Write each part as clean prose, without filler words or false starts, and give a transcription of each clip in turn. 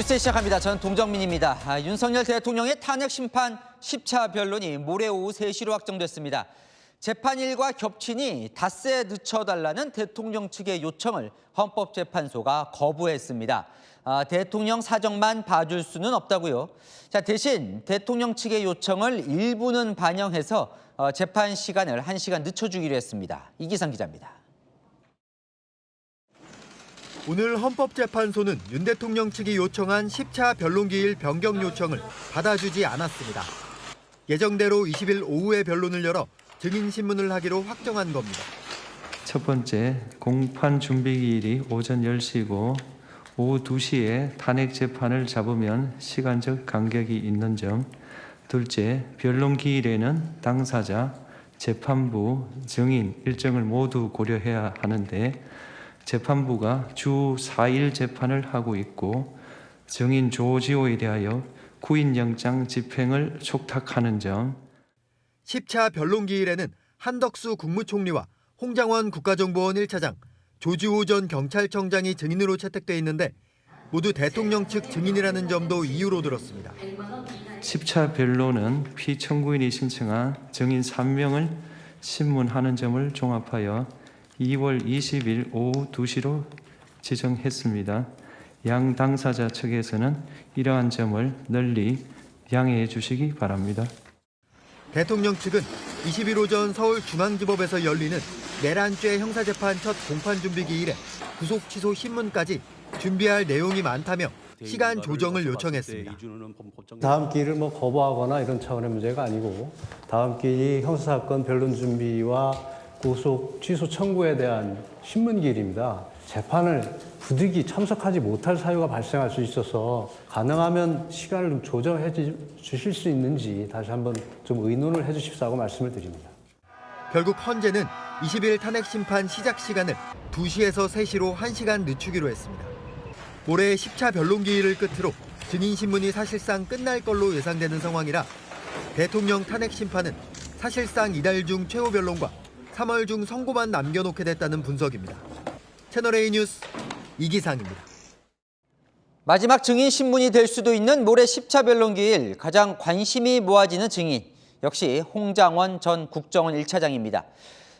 뉴스 시작합니다. 저는 동정민입니다. 윤석열 대통령의 탄핵 심판 10차 변론이 모레 오후 3시로 확정됐습니다. 재판일과 겹치니 닷새 늦춰달라는 대통령 측의 요청을 헌법재판소가 거부했습니다. 대통령 사정만 봐줄 수는 없다고요. 대신 대통령 측의 요청을 일부는 반영해서 재판 시간을 1시간 늦춰주기로 했습니다. 이기상 기자입니다. 오늘 헌법재판소는 윤 대통령 측이 요청한 10차 변론기일 변경 요청을 받아주지 않았습니다. 예정대로 20일 오후에 변론을 열어 증인신문을 하기로 확정한 겁니다. 첫 번째, 공판 준비기일이 오전 10시고 오후 2시에 탄핵 재판을 잡으면 시간적 간격이 있는 점. 둘째, 변론기일에는 당사자, 재판부, 증인 일정을 모두 고려해야 하는데 재판부가 주 4일 재판을 하고 있고 증인 조지호에 대하여 구인영장 집행을 촉탁하는 점. 10차 변론기일에는 한덕수 국무총리와 홍장원 국가정보원 1차장, 조지호 전 경찰청장이 증인으로 채택돼 있는데 모두 대통령 측 증인이라는 점도 이유로 들었습니다. 10차 변론은 피청구인이 신청한 증인 3명을 신문하는 점을 종합하여 2월 20일 오후 2시로 지정했습니다. 양 당사자 측에서는 이러한 점을 널리 양해해 주시기 바랍니다. 대통령 측은 20일 오전 서울중앙지법에서 열리는 내란죄 형사재판 첫 공판준비기일에 구속 취소 신문까지 준비할 내용이 많다며 시간 조정을 요청했습니다. 다음 기일을 거부하거나 이런 차원의 문제가 아니고 다음 기일이 형사사건 변론 준비와 구속 취소 청구에 대한 신문기일입니다. 재판을 부득이 참석하지 못할 사유가 발생할 수 있어서 가능하면 시간을 좀 조정해 주실 수 있는지 다시 한번 좀 의논을 해 주십사고 말씀을 드립니다. 결국 헌재는 20일 탄핵 심판 시작 시간을 2시에서 3시로 1시간 늦추기로 했습니다. 올해 10차 변론기일을 끝으로 증인신문이 사실상 끝날 걸로 예상되는 상황이라 대통령 탄핵 심판은 사실상 이달 중 최후 변론과 3월 중 선고만 남겨놓게 됐다는 분석입니다. 채널A 뉴스 이기상입니다. 마지막 증인 신문이 될 수도 있는 모레 10차 변론기일 가장 관심이 모아지는 증인 역시 홍장원 전 국정원 1차장입니다.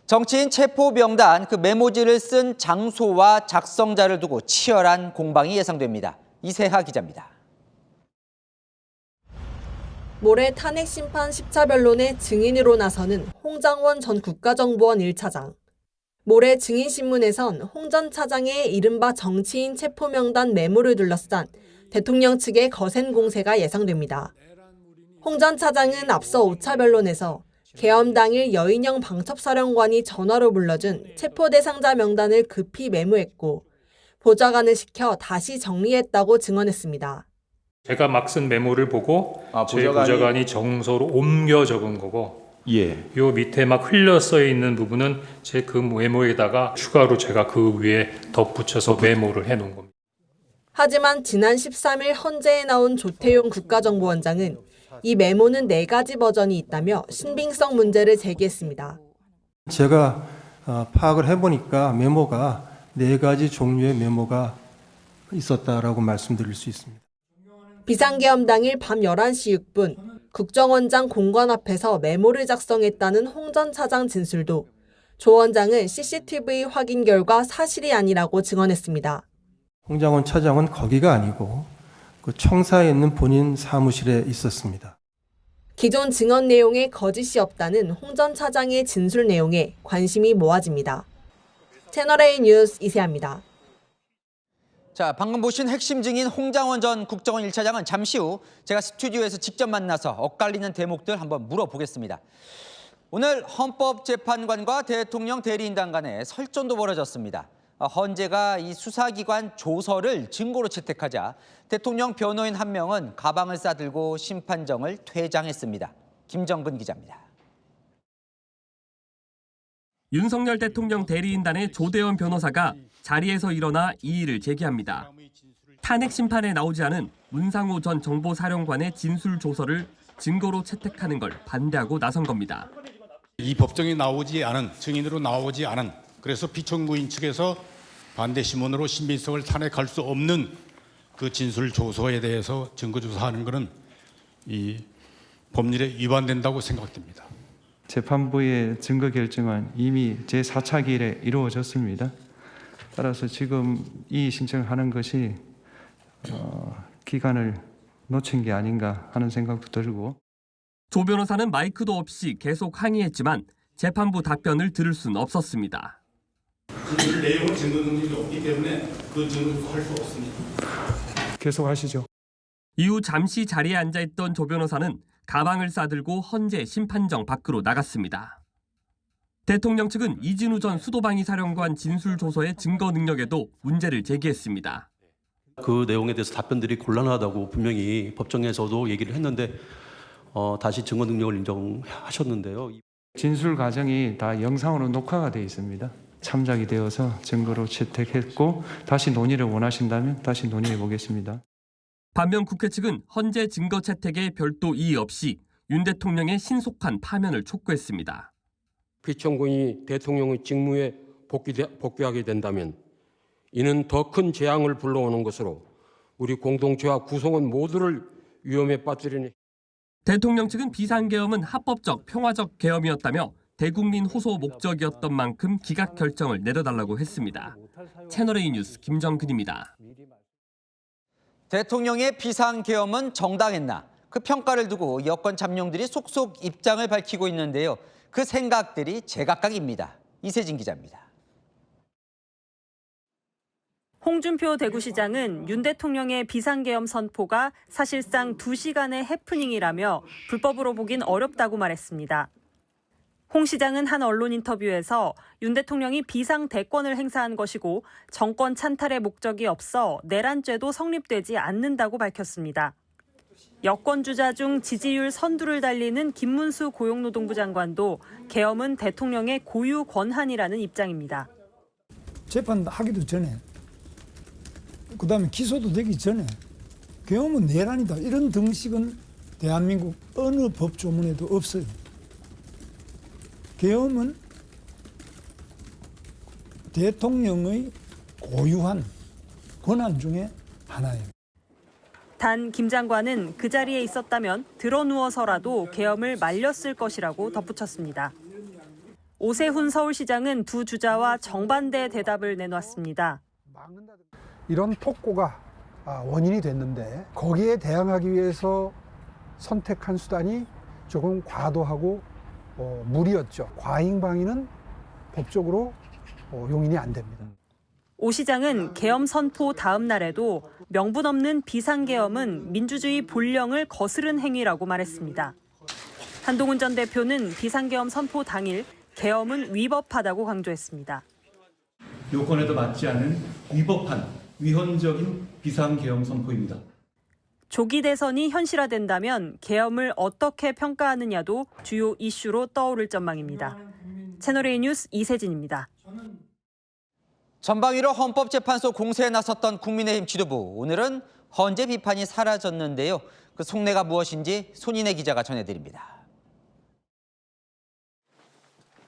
정치인 체포 명단 그 메모지를 쓴 장소와 작성자를 두고 치열한 공방이 예상됩니다. 이세하 기자입니다. 모레 탄핵 심판 10차 변론의 증인으로 나서는 홍장원 전 국가정보원 1차장. 모레 증인신문에선 홍 전 차장의 이른바 정치인 체포 명단 메모를 둘러싼 대통령 측의 거센 공세가 예상됩니다. 홍 전 차장은 앞서 5차 변론에서 계엄 당일 여인영 방첩사령관이 전화로 불러준 체포 대상자 명단을 급히 메모했고 보좌관을 시켜 다시 정리했다고 증언했습니다. 제가 막 쓴 메모를 보고 제 보좌관이 정서로 옮겨 적은 거고 요 밑에 막 흘려 써 있는 부분은 제 그 메모에다가 추가로 제가 그 위에 덧붙여서 메모를 해놓은 겁니다. 하지만 지난 13일 헌재에 나온 조태용 국가정보원장은 이 메모는 4가지 버전이 있다며 신빙성 문제를 제기했습니다. 제가 파악을 해보니까 메모가 4가지 종류의 메모가 있었다라고 말씀드릴 수 있습니다. 비상계엄 당일 밤 11시 6분 국정원장 공관 앞에서 메모를 작성했다는 홍 전 차장 진술도 조 원장은 CCTV 확인 결과 사실이 아니라고 증언했습니다. 홍장원 차장은 거기가 아니고 그 청사에 있는 본인 사무실에 있었습니다. 기존 증언 내용에 거짓이 없다는 홍 전 차장의 진술 내용에 관심이 모아집니다. 채널A 뉴스 이세아입니다. 자, 방금 보신 핵심 증인 홍장원 전 국정원 1차장은 잠시 후 제가 스튜디오에서 직접 만나서 엇갈리는 대목들 한번 물어보겠습니다. 오늘 헌법재판관과 대통령 대리인단 간에 설전도 벌어졌습니다. 헌재가 이 수사기관 조서를 증거로 채택하자 대통령 변호인 한 명은 가방을 싸들고 심판정을 퇴장했습니다. 김정근 기자입니다. 윤석열 대통령 대리인단의 조대원 변호사가 자리에서 일어나 이의를 제기합니다. 탄핵 심판에 나오지 않은 문상호 전 정보사령관의 진술 조서를 증거로 채택하는 걸 반대하고 나선 겁니다. 이 법정에 나오지 않은, 증인으로 나오지 않은, 그래서 피청구인 측에서 반대 심원으로 신빙성을 탄핵할 수 없는 그 진술 조서에 대해서 증거 조사하는 것은 이 법률에 위반된다고 생각됩니다. 재판부의 증거 결정은 이미 제4차 기일에 이루어졌습니다. 따라서 지금 이 신청하는 것이 기간을 놓친 게 아닌가 하는 생각도 들고. 조 변호사는 마이크도 없이 계속 항의했지만 재판부 답변을 들을 수는 없었습니다. 진술 내용은 증거 능력이 없기 때문에 그 증거 조사할 수 없습니다. 계속 하시죠. 이후 잠시 자리에 앉아있던 조 변호사는 가방을 싸들고 헌재 심판정 밖으로 나갔습니다. 대통령 측은 이진우 전 수도방위 사령관 진술 조서의 증거 능력에도 문제를 제기했습니다. 그 내용에 대해서 답변들이 곤란하다고 분명히 법정에서도 얘기를 했는데 다시 증거 능력을 인정하셨는데요. 진술 과정이 다 영상으로 녹화가 되어 있습니다. 참작이 되어서 증거로 채택했고 다시 논의를 원하신다면 다시 논의해 보겠습니다. 반면 국회 측은 헌재 증거 채택에 별도 이의 없이 윤 대통령의 신속한 파면을 촉구했습니다. 피청구인이 대통령의 직무에 복귀하게 된다면 이는 더 큰 재앙을 불러오는 것으로 우리 공동체와 구성원 모두를 위험에 빠뜨리는. 대통령 측은 비상계엄은 합법적, 평화적 계엄이었다며 대국민 호소 목적이었던 만큼 기각 결정을 내려달라고 했습니다. 채널A 뉴스 김정근입니다. 대통령의 비상계엄은 정당했나? 그 평가를 두고 여권 잠룡들이 속속 입장을 밝히고 있는데요. 그 생각들이 제각각입니다. 이세진 기자입니다. 홍준표 대구시장은 윤 대통령의 비상계엄 선포가 사실상 2시간의 해프닝이라며 불법으로 보긴 어렵다고 말했습니다. 홍 시장은 한 언론 인터뷰에서 윤 대통령이 비상대권을 행사한 것이고 정권 찬탈의 목적이 없어 내란죄도 성립되지 않는다고 밝혔습니다. 여권 주자 중 지지율 선두를 달리는 김문수 고용노동부 장관도 계엄은 대통령의 고유 권한이라는 입장입니다. 재판하기도 전에 그다음에 기소도 되기 전에 계엄은 내란이다 이런 등식은 대한민국 어느 법조문에도 없어요. 계엄은 대통령의 고유한 권한 중에 하나예요. 단 김 장관은 그 자리에 있었다면 드러누워서라도 계엄을 말렸을 것이라고 덧붙였습니다. 오세훈 서울시장은 두 주자와 정반대 대답을 내놨습니다. 이런 폭고가 원인이 됐는데 거기에 대항하기 위해서 선택한 수단이 조금 과도하고 무리였죠. 과잉방위는 법적으로 용인이 안 됩니다. 오 시장은 계엄 선포 다음 날에도 명분 없는 비상계엄은 민주주의 본령을 거스른 행위라고 말했습니다. 한동훈 전 대표는 비상계엄 선포 당일 계엄은 위법하다고 강조했습니다. 요건에도 맞지 않은 위법한 위헌적인 비상계엄 선포입니다. 조기 대선이 현실화된다면 계엄을 어떻게 평가하느냐도 주요 이슈로 떠오를 전망입니다. 채널A 뉴스 이세진입니다. 전방위로 헌법재판소 공세에 나섰던 국민의힘 지도부. 오늘은 헌재 비판이 사라졌는데요. 그 속내가 무엇인지 손인혜 기자가 전해드립니다.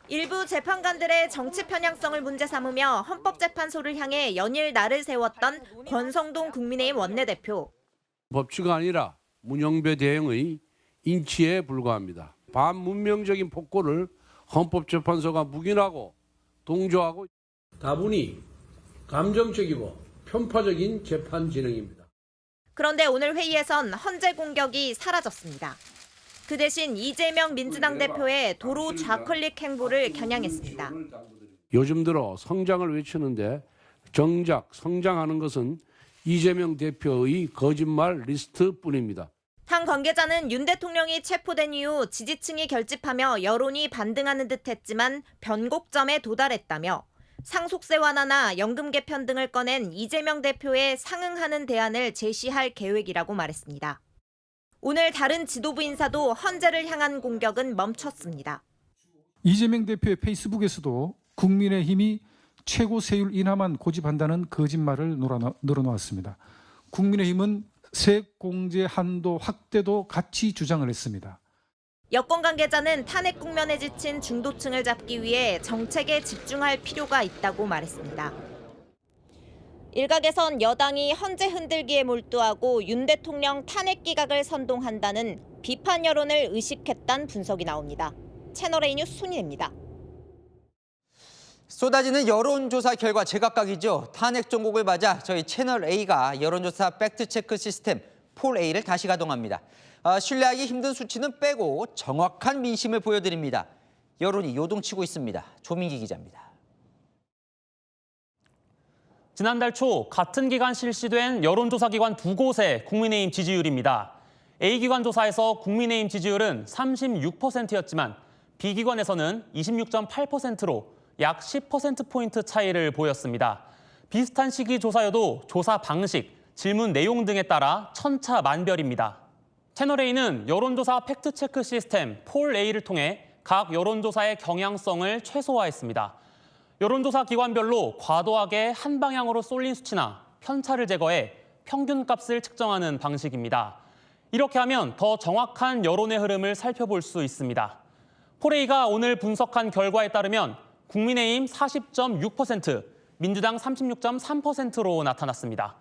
일부 재판관들의 정치 편향성을 문제 삼으며 헌법재판소를 향해 연일 날을 세웠던 권성동 국민의힘 원내대표. 법치가 아니라 문영배 대행의 인치에 불과합니다. 반문명적인 폭고를 헌법재판소가 묵인하고 동조하고 다분히 감정적이고 편파적인 재판 진행입니다. 그런데 오늘 회의에선 헌재 공격이 사라졌습니다. 그 대신 이재명 민주당 대표의 도로 좌클릭 행보를 겨냥했습니다. 요즘 들어 성장을 외치는데 정작 성장하는 것은 이재명 대표의 거짓말 리스트뿐입니다. 한 관계자는 윤 대통령이 체포된 이후 지지층이 결집하며 여론이 반등하는 듯했지만 변곡점에 도달했다며 상속세 완화나 연금 개편 등을 꺼낸 이재명 대표에 상응하는 대안을 제시할 계획이라고 말했습니다. 오늘 다른 지도부 인사도 헌재를 향한 공격은 멈췄습니다. 이재명 대표의 페이스북에서도 국민의힘이 최고 세율 인하만 고집한다는 거짓말을 늘어놓았습니다. 국민의힘은 세액공제 한도 확대도 같이 주장을 했습니다. 여권 관계자는 탄핵 국면에 지친 중도층을 잡기 위해 정책에 집중할 필요가 있다고 말했습니다. 일각에선 여당이 헌재 흔들기에 몰두하고 윤 대통령 탄핵 기각을 선동한다는 비판 여론을 의식했다는 분석이 나옵니다. 채널A 뉴스 손인혜입니다. 쏟아지는 여론조사 결과 제각각이죠. 탄핵 종국을 맞아 저희 채널A가 여론조사 팩트체크 시스템 폴A를 다시 가동합니다. 신뢰하기 힘든 수치는 빼고 정확한 민심을 보여드립니다. 여론이 요동치고 있습니다. 조민기 기자입니다. 지난달 초 같은 기간 실시된 여론조사 기관 두 곳의 국민의힘 지지율입니다. A기관 조사에서 국민의힘 지지율은 36%였지만 B기관에서는 26.8%로 약 10%포인트 차이를 보였습니다. 비슷한 시기 조사여도 조사 방식, 질문 내용 등에 따라 천차만별입니다. 채널A는 여론조사 팩트체크 시스템 폴A를 통해 각 여론조사의 경향성을 최소화했습니다. 여론조사 기관별로 과도하게 한 방향으로 쏠린 수치나 편차를 제거해 평균값을 측정하는 방식입니다. 이렇게 하면 더 정확한 여론의 흐름을 살펴볼 수 있습니다. 폴A가 오늘 분석한 결과에 따르면 국민의힘 40.6%, 민주당 36.3%로 나타났습니다.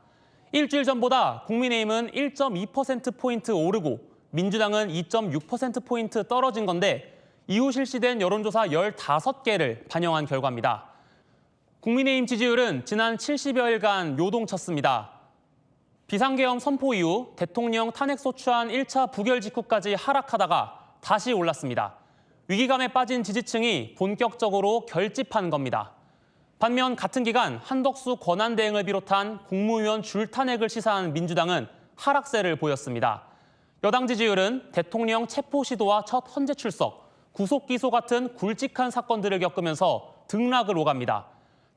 일주일 전보다 국민의힘은 1.2%포인트 오르고 민주당은 2.6%포인트 떨어진 건데 이후 실시된 여론조사 15개를 반영한 결과입니다. 국민의힘 지지율은 지난 70여일간 요동쳤습니다. 비상계엄 선포 이후 대통령 탄핵소추안 1차 부결 직후까지 하락하다가 다시 올랐습니다. 위기감에 빠진 지지층이 본격적으로 결집한 겁니다. 반면 같은 기간 한덕수 권한대행을 비롯한 국무위원 줄탄핵을 시사한 민주당은 하락세를 보였습니다. 여당 지지율은 대통령 체포 시도와 첫 헌재 출석, 구속 기소 같은 굵직한 사건들을 겪으면서 등락을 오갑니다.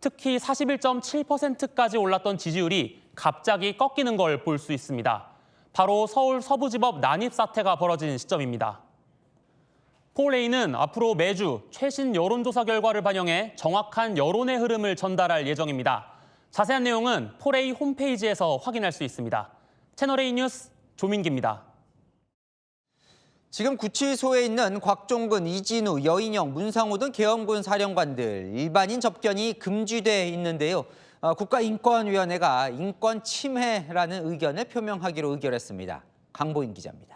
특히 41.7%까지 올랐던 지지율이 갑자기 꺾이는 걸 볼 수 있습니다. 바로 서울 서부지법 난입 사태가 벌어진 시점입니다. 폴A는 앞으로 매주 최신 여론조사 결과를 반영해 정확한 여론의 흐름을 전달할 예정입니다. 자세한 내용은 폴A 홈페이지에서 확인할 수 있습니다. 채널A 뉴스 조민기입니다. 지금 구치소에 있는 곽종근, 이진우, 여인영, 문상호 등 계엄군 사령관들 일반인 접견이 금지돼 있는데요. 국가인권위원회가 인권 침해라는 의견을 표명하기로 의결했습니다. 강보인 기자입니다.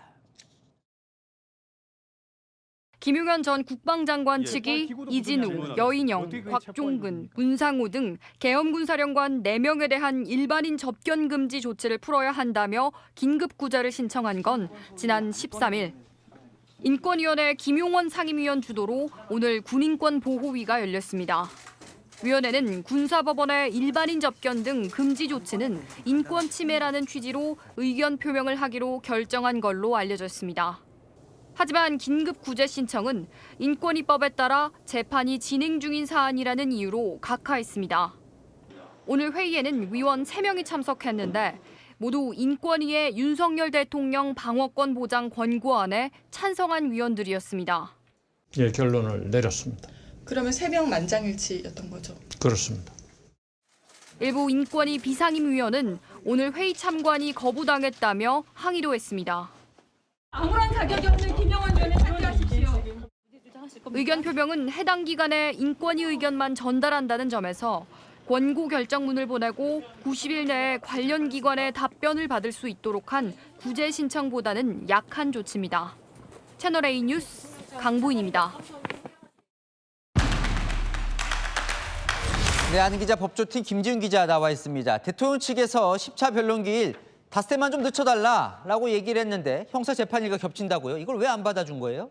김용현 전 국방장관 측이 이진우, 여인영, 곽종근, 문상호 등 계엄군 사령관 4명에 대한 일반인 접견 금지 조치를 풀어야 한다며 긴급 구제를 신청한 건 지난 13일. 인권위원회 김용원 상임위원 주도로 오늘 군인권보호위가 열렸습니다. 위원회는 군사법원의 일반인 접견 등 금지 조치는 인권 침해라는 취지로 의견 표명을 하기로 결정한 걸로 알려졌습니다. 하지만 긴급 구제 신청은 인권위법에 따라 재판이 진행 중인 사안이라는 이유로 각하했습니다. 오늘 회의에는 위원 3명이 참석했는데 모두 인권위의 윤석열 대통령 방어권 보장 권고안에 찬성한 위원들이었습니다. 예, 결론을 내렸습니다. 그러면 3명 만장일치였던 거죠? 그렇습니다. 일부 인권위 비상임위원은 오늘 회의 참관이 거부당했다며 항의도 했습니다. 아무런 자격이 없는 김용원 의원을 사퇴하십시오. 의견 표명은 해당 기관에 인권위 의견만 전달한다는 점에서 권고 결정문을 보내고 90일 내에 관련 기관의 답변을 받을 수 있도록 한 구제 신청보다는 약한 조치입니다. 채널A 뉴스 강보인입니다. 네, 아는 기자 법조팀 김지훈 기자 나와 있습니다. 대통령 측에서 10차 변론기일 닷새만 좀 늦춰달라라고 얘기를 했는데 형사 재판일과 겹친다고요? 이걸 왜 안 받아준 거예요?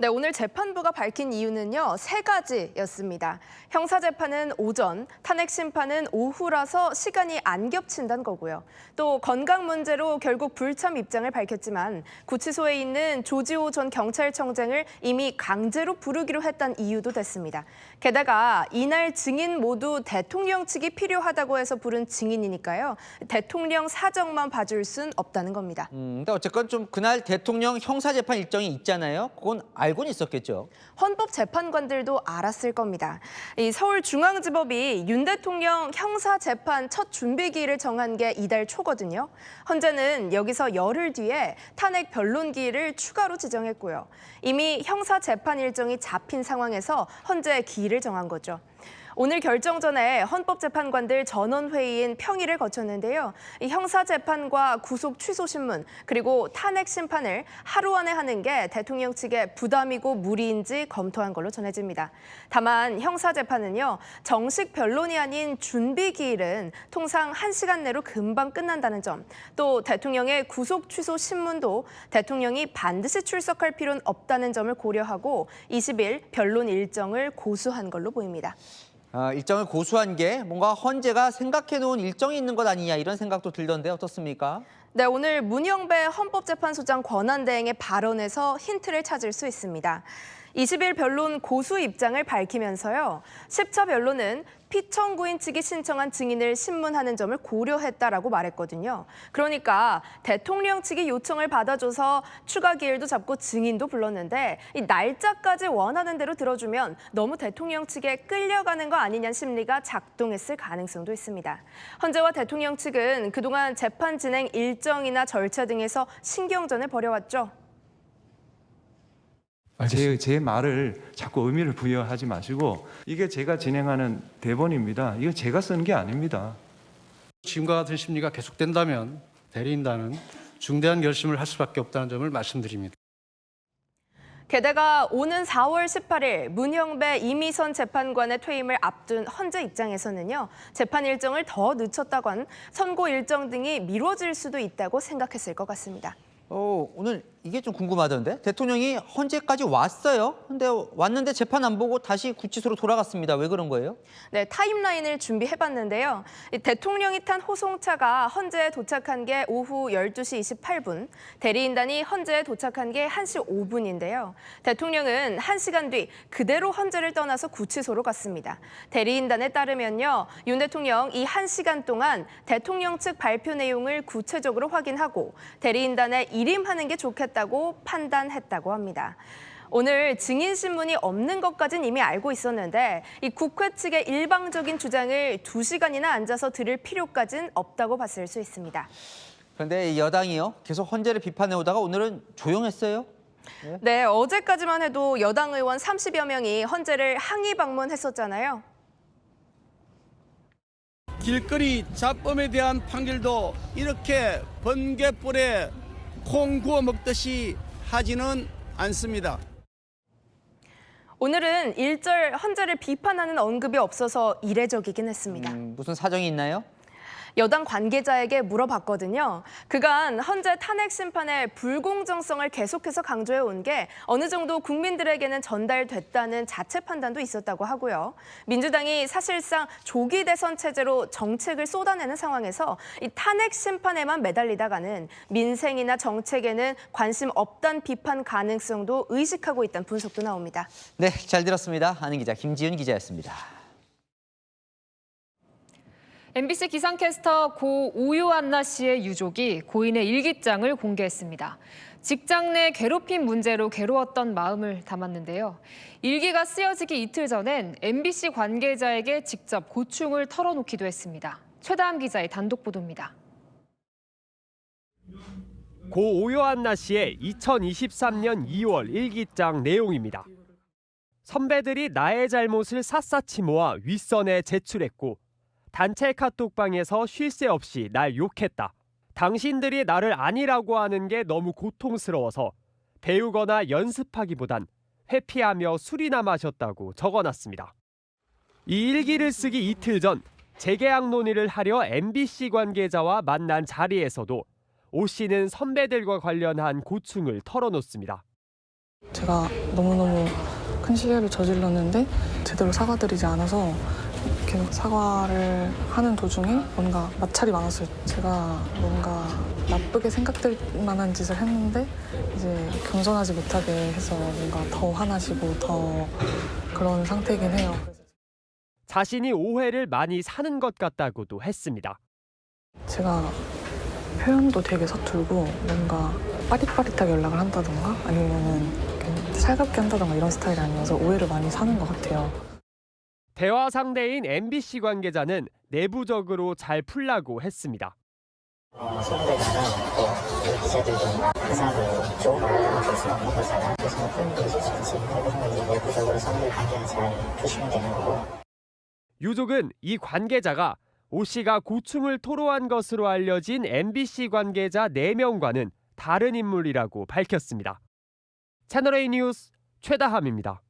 네, 오늘 재판부가 밝힌 이유는요, 3가지였습니다. 형사재판은 오전, 탄핵심판은 오후라서 시간이 안 겹친다는 거고요. 또 건강 문제로 결국 불참 입장을 밝혔지만 구치소에 있는 조지호 전 경찰청장을 이미 강제로 부르기로 했다는 이유도 됐습니다. 게다가 이날 증인 모두 대통령 측이 필요하다고 해서 부른 증인이니까요. 대통령 사정만 봐줄 순 없다는 겁니다. 근데 어쨌건 좀 그날 대통령 형사재판 일정이 있잖아요. 그건 알고는 있었겠죠. 헌법재판관들도 알았을 겁니다. 이 서울중앙지법이 윤 대통령 형사재판 첫 준비기일을 정한 게 이달 초거든요. 헌재는 여기서 열흘 뒤에 탄핵 변론기일을 추가로 지정했고요. 이미 형사재판 일정이 잡힌 상황에서 헌재 기일을 정한 거죠. 오늘 결정 전에 헌법재판관들 전원회의인 평의를 거쳤는데요. 이 형사재판과 구속 취소 신문 그리고 탄핵 심판을 하루 안에 하는 게 대통령 측의 부담이고 무리인지 검토한 걸로 전해집니다. 다만 형사재판은요. 정식 변론이 아닌 준비 기일은 통상 1시간 내로 금방 끝난다는 점, 또 대통령의 구속 취소 신문도 대통령이 반드시 출석할 필요는 없다는 점을 고려하고 20일 변론 일정을 고수한 걸로 보입니다. 일정을 고수한 게 뭔가 헌재가 생각해놓은 일정이 있는 것 아니냐 이런 생각도 들던데 어떻습니까? 네, 오늘 문영배 헌법재판소장 권한대행의 발언에서 힌트를 찾을 수 있습니다. 20일 변론 고수 입장을 밝히면서요. 10차 변론은 피청구인 측이 신청한 증인을 신문하는 점을 고려했다라고 말했거든요. 그러니까 대통령 측이 요청을 받아줘서 추가 기일도 잡고 증인도 불렀는데 이 날짜까지 원하는 대로 들어주면 너무 대통령 측에 끌려가는 거 아니냐는 심리가 작동했을 가능성도 있습니다. 헌재와 대통령 측은 그동안 재판 진행 일정이나 절차 등에서 신경전을 벌여왔죠. 제 말을 자꾸 의미를 부여하지 마시고 이게 제가 진행하는 대본입니다. 이거 제가 쓴 게 아닙니다. 지금과 같은 심리가 계속된다면 대리인단은 중대한 결심을 할 수밖에 없다는 점을 말씀드립니다. 게다가 오는 4월 18일 문영배 이미선 재판관의 퇴임을 앞둔 헌재 입장에서는요. 재판 일정을 더 늦췄다건 선고 일정 등이 미뤄질 수도 있다고 생각했을 것 같습니다. 오늘 이게 좀 궁금하던데 대통령이 헌재까지 왔어요. 근데 왔는데 재판 안 보고 다시 구치소로 돌아갔습니다. 왜 그런 거예요? 네, 타임라인을 준비해봤는데요. 대통령이 탄 호송차가 헌재에 도착한 게 오후 12시 28분, 대리인단이 헌재에 도착한 게 1시 5분인데요. 대통령은 1시간 뒤 그대로 헌재를 떠나서 구치소로 갔습니다. 대리인단에 따르면요. 윤 대통령 이 1시간 동안 대통령 측 발표 내용을 구체적으로 확인하고 대리인단에 일임하는 게 좋겠다고 판단했다고 합니다. 오늘 증인신문이 없는 것까진 이미 알고 있었는데 이 국회 측의 일방적인 주장을 2시간이나 앉아서 들을 필요까진 없다고 봤을 수 있습니다. 그런데 이 여당이요. 계속 헌재를 비판해오다가 오늘은 조용했어요. 네, 어제까지만 해도 여당 의원 30여 명이 헌재를 항의 방문했었잖아요. 길거리 잡범에 대한 판결도 이렇게 번개불에 콩 구워 먹듯이 하지는 않습니다. 오늘은 일절 헌재를 비판하는 언급이 없어서 이례적이긴 했습니다. 무슨 사정이 있나요? 여당 관계자에게 물어봤거든요. 그간 헌재 탄핵 심판의 불공정성을 계속해서 강조해 온 게 어느 정도 국민들에게는 전달됐다는 자체 판단도 있었다고 하고요. 민주당이 사실상 조기 대선 체제로 정책을 쏟아내는 상황에서 이 탄핵 심판에만 매달리다가는 민생이나 정책에는 관심 없다는 비판 가능성도 의식하고 있다는 분석도 나옵니다. 네, 잘 들었습니다. 아는 기자 김지윤 기자였습니다. MBC 기상캐스터 고 오요안나 씨의 유족이 고인의 일기장을 공개했습니다. 직장 내 괴롭힘 문제로 괴로웠던 마음을 담았는데요. 일기가 쓰여지기 이틀 전엔 MBC 관계자에게 직접 고충을 털어놓기도 했습니다. 최다함 기자의 단독 보도입니다. 고 오요안나 씨의 2023년 2월 일기장 내용입니다. 선배들이 나의 잘못을 샅샅이 모아 윗선에 제출했고 단체 카톡방에서 쉴 새 없이 날 욕했다. 당신들이 나를 아니라고 하는 게 너무 고통스러워서 배우거나 연습하기보단 회피하며 술이나 마셨다고 적어놨습니다. 이 일기를 쓰기 이틀 전 재계약 논의를 하려 MBC 관계자와 만난 자리에서도 오 씨는 선배들과 관련한 고충을 털어놓습니다. 제가 너무너무 큰 실례를 저질렀는데 제대로 사과드리지 않아서 계속 사과를 하는 도중에 뭔가 마찰이 많았어요. 제가 뭔가 나쁘게 생각될 만한 짓을 했는데 이제 겸손하지 못하게 해서 뭔가 더 화나시고 더 그런 상태이긴 해요. 자신이 오해를 많이 사는 것 같다고도 했습니다. 제가 표현도 되게 서툴고 뭔가 빠릿빠릿하게 연락을 한다던가 아니면은 살갑게 한다던가 이런 스타일이 아니어서 오해를 많이 사는 것 같아요. 대화 상대인 MBC 관계자는 내부적으로 잘 풀라고 했습니다. 선배들은 또 기자들도 항상 좋은 말을 하고 있는 거잖아. 그래서 그런 게 있을 수 있지. 그래서 내부적으로 선배 관계는 잘 푸시면 되는 거고. 유족은 이 관계자가 오 씨가 고충을 토로한 것으로 알려진 MBC 관계자 4명과는 다른 인물이라고 밝혔습니다. 채널A 뉴스 최다함입니다.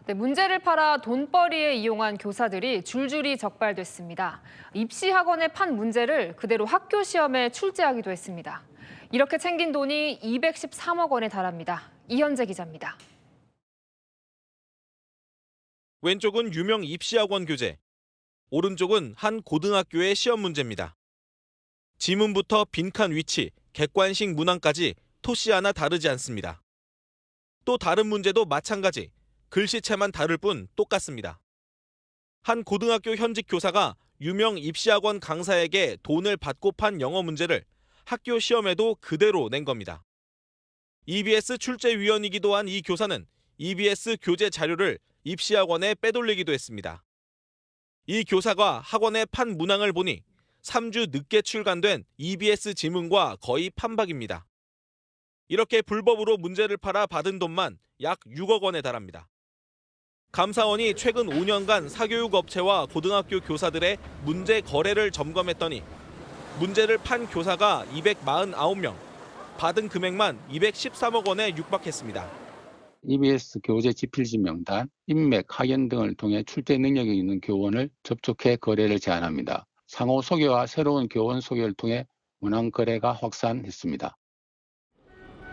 네, 문제를 팔아 돈벌이에 이용한 교사들이 줄줄이 적발됐습니다. 입시 학원에 판 문제를 그대로 학교 시험에 출제하기도 했습니다. 이렇게 챙긴 돈이 213억 원에 달합니다. 이현재 기자입니다. 왼쪽은 유명 입시학원 교재, 오른쪽은 한 고등학교의 시험 문제입니다. 지문부터 빈칸 위치, 객관식 문항까지 토씨 하나 다르지 않습니다. 또 다른 문제도 마찬가지, 글씨체만 다를 뿐 똑같습니다. 한 고등학교 현직 교사가 유명 입시학원 강사에게 돈을 받고 판 영어 문제를 학교 시험에도 그대로 낸 겁니다. EBS 출제위원이기도 한 이 교사는 EBS 교재 자료를 입시학원에 빼돌리기도 했습니다. 이 교사가 학원에 판 문항을 보니 3주 늦게 출간된 EBS 지문과 거의 판박입니다. 이렇게 불법으로 문제를 팔아 받은 돈만 약 6억 원에 달합니다. 감사원이 최근 5년간 사교육업체와 고등학교 교사들의 문제 거래를 점검했더니 문제를 판 교사가 249명, 받은 금액만 213억 원에 육박했습니다. EBS 교재 집필지 명단, 인맥, 학연 등을 통해 출제 능력이 있는 교원을 접촉해 거래를 제한합니다. 상호 소개와 새로운 교원 소개를 통해 문항 거래가 확산했습니다.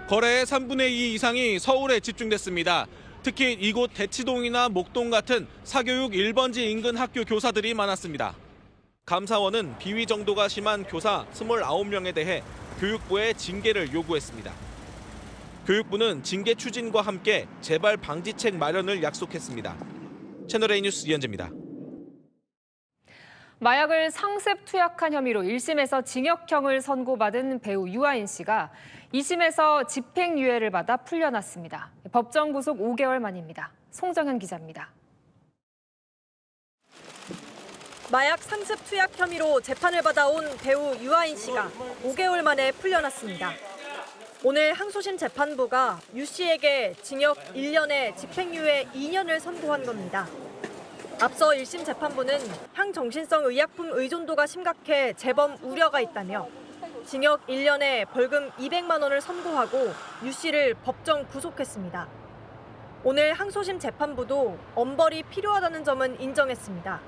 거래의 3분의 2 이상이 서울에 집중됐습니다. 특히 이곳 대치동이나 목동 같은 사교육 1번지 인근 학교 교사들이 많았습니다. 감사원은 비위 정도가 심한 교사 29명에 대해 교육부에 징계를 요구했습니다. 교육부는 징계 추진과 함께 재발 방지책 마련을 약속했습니다. 채널A 뉴스 이현재입니다. 마약을 상습 투약한 혐의로 1심에서 징역형을 선고받은 배우 유아인 씨가 2심에서 집행유예를 받아 풀려났습니다. 법정 구속 5개월 만입니다. 송정현 기자입니다. 마약 상습 투약 혐의로 재판을 받아온 배우 유아인 씨가 5개월 만에 풀려났습니다. 오늘 항소심 재판부가 유 씨에게 징역 1년에 집행유예 2년을 선고한 겁니다. 앞서 1심 재판부는 향정신성 의약품 의존도가 심각해 재범 우려가 있다며 징역 1년에 벌금 200만 원을 선고하고 유 씨를 법정 구속했습니다. 오늘 항소심 재판부도 엄벌이 필요하다는 점은 인정했습니다.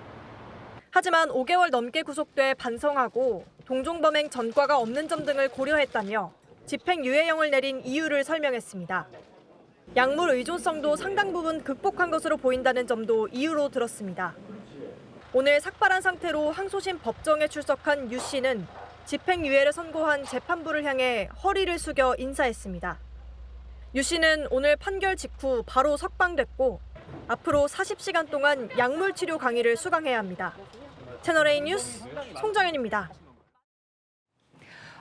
하지만 5개월 넘게 구속돼 반성하고 동종범행 전과가 없는 점 등을 고려했다며 집행유예형을 내린 이유를 설명했습니다. 약물 의존성도 상당 부분 극복한 것으로 보인다는 점도 이유로 들었습니다. 오늘 삭발한 상태로 항소심 법정에 출석한 유 씨는 집행유예를 선고한 재판부를 향해 허리를 숙여 인사했습니다. 유 씨는 오늘 판결 직후 바로 석방됐고 앞으로 40시간 동안 약물 치료 강의를 수강해야 합니다. 채널A 뉴스 송정현입니다.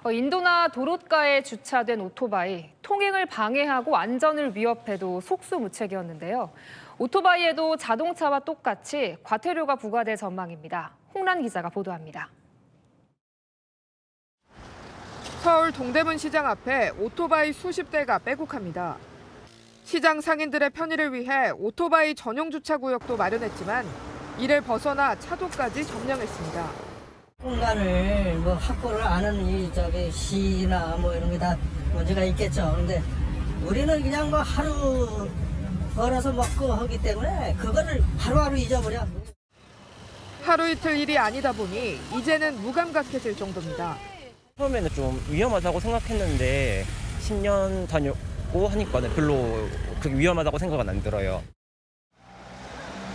인도나 도로가에 주차된 오토바이, 통행을 방해하고 안전을 위협해도 속수무책이었는데요. 오토바이에도 자동차와 똑같이 과태료가 부과될 전망입니다. 홍란 기자가 보도합니다. 서울 동대문 시장 앞에 오토바이 수십 대가 빼곡합니다. 시장 상인들의 편의를 위해 오토바이 전용 주차구역도 마련했지만 이를 벗어나 차도까지 점령했습니다. 공간을 확보를 안 하는 이 시나 이런 게 다 문제가 있겠죠. 그런데 우리는 그냥 하루 걸어서 먹고 하기 때문에 그거를 하루하루 잊어버려. 하루 이틀 일이 아니다 보니 이제는 무감각해질 정도입니다. 처음에는 좀 위험하다고 생각했는데 10년 다녔고 하니까는 별로 그렇게 위험하다고 생각은 안 들어요.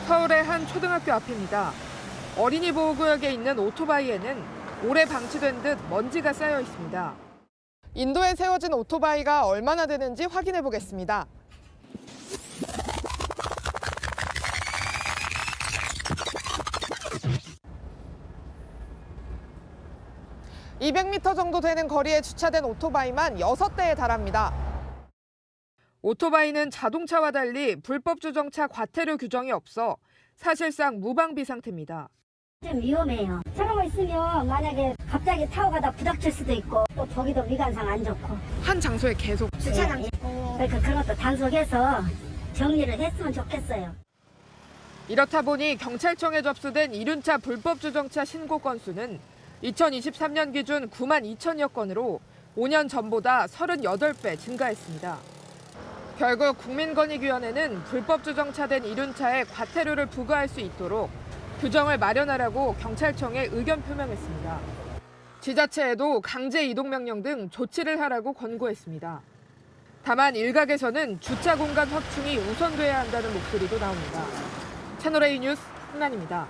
서울의 한 초등학교 앞입니다. 어린이 보호구역에 있는 오토바이에는 오래 방치된 듯 먼지가 쌓여 있습니다. 인도에 세워진 오토바이가 얼마나 되는지 확인해 보겠습니다. (200m) 정도 되는 거리에 주차된 오토바이만 6대에 달합니다. 오토바이는 자동차와 달리 불법 주정차 과태료 규정이 없어 사실상 무방비 상태입니다. 좀 위험해요. 저러고 있으면 만약에 갑자기 타고 가다 부닥칠 수도 있고 또 보기도 미관상 안 좋고. 한 장소에 계속 주차장. 그러니까 그런 것도 단속해서 정리를 했으면 좋겠어요. 이렇다 보니 경찰청에 접수된 이륜차 불법 주정차 신고 건수는 2023년 기준 9만 2천여 건으로 5년 전보다 38배 증가했습니다. 결국 국민권익위원회는 불법 주정차된 이륜차에 과태료를 부과할 수 있도록 규정을 마련하라고 경찰청에 의견 표명했습니다. 지자체에도 강제 이동 명령 등 조치를 하라고 권고했습니다. 다만 일각에서는 주차 공간 확충이 우선돼야 한다는 목소리도 나옵니다. 채널A 뉴스 홍란입니다.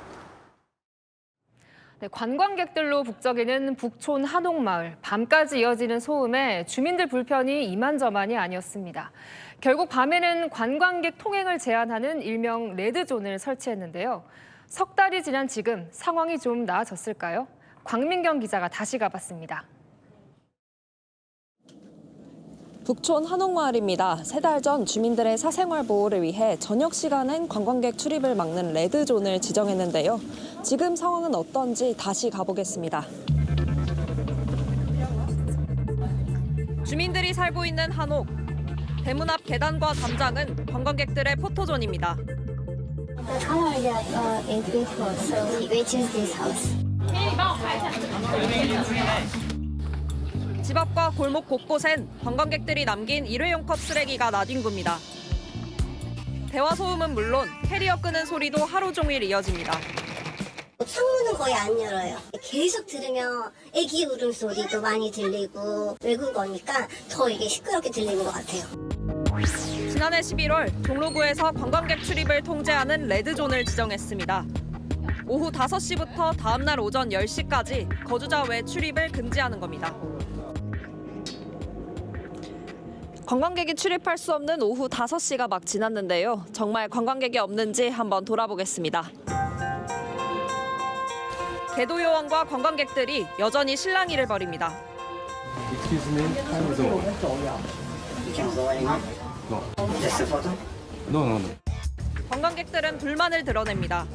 네, 관광객들로 북적이는 북촌 한옥마을. 밤까지 이어지는 소음에 주민들 불편이 이만저만이 아니었습니다. 결국 밤에는 관광객 통행을 제한하는 일명 레드존을 설치했는데요. 석 달이 지난 지금 상황이 좀 나아졌을까요? 광민경 기자가 다시 가봤습니다. 북촌 한옥마을입니다. 3달 전 주민들의 사생활 보호를 위해 저녁 시간엔 관광객 출입을 막는 레드존을 지정했는데요. 지금 상황은 어떤지 다시 가보겠습니다. 주민들이 살고 있는 한옥. 대문 앞 계단과 담장은 관광객들의 포토존입니다. 집 앞과 골목 곳곳엔 관광객들이 남긴 일회용 컵 쓰레기가 나뒹굽니다. 대화 소음은 물론 캐리어 끄는 소리도 하루 종일 이어집니다. 창문은 거의 안 열어요. 계속 들으면 애기 울음소리도 많이 들리고 외국어니까 더 이게 시끄럽게 들리는 것 같아요. 지난해 11월 종로구에서 관광객 출입을 통제하는 레드존을 지정했습니다. 오후 5시부터 다음 날 오전 10시까지 거주자 외 출입을 금지하는 겁니다. 관광객이 출입할 수 없는 오후 5시가 막 지났는데요. 정말 관광객이 없는지 한번 돌아보겠습니다. 개도 요원과 관광객들이 여전히 실랑이를 벌입니다. Excuse me, time is over. You can go anymore? No. Just a photo? No, no, no. 관광객들은 불만을 드러냅니다.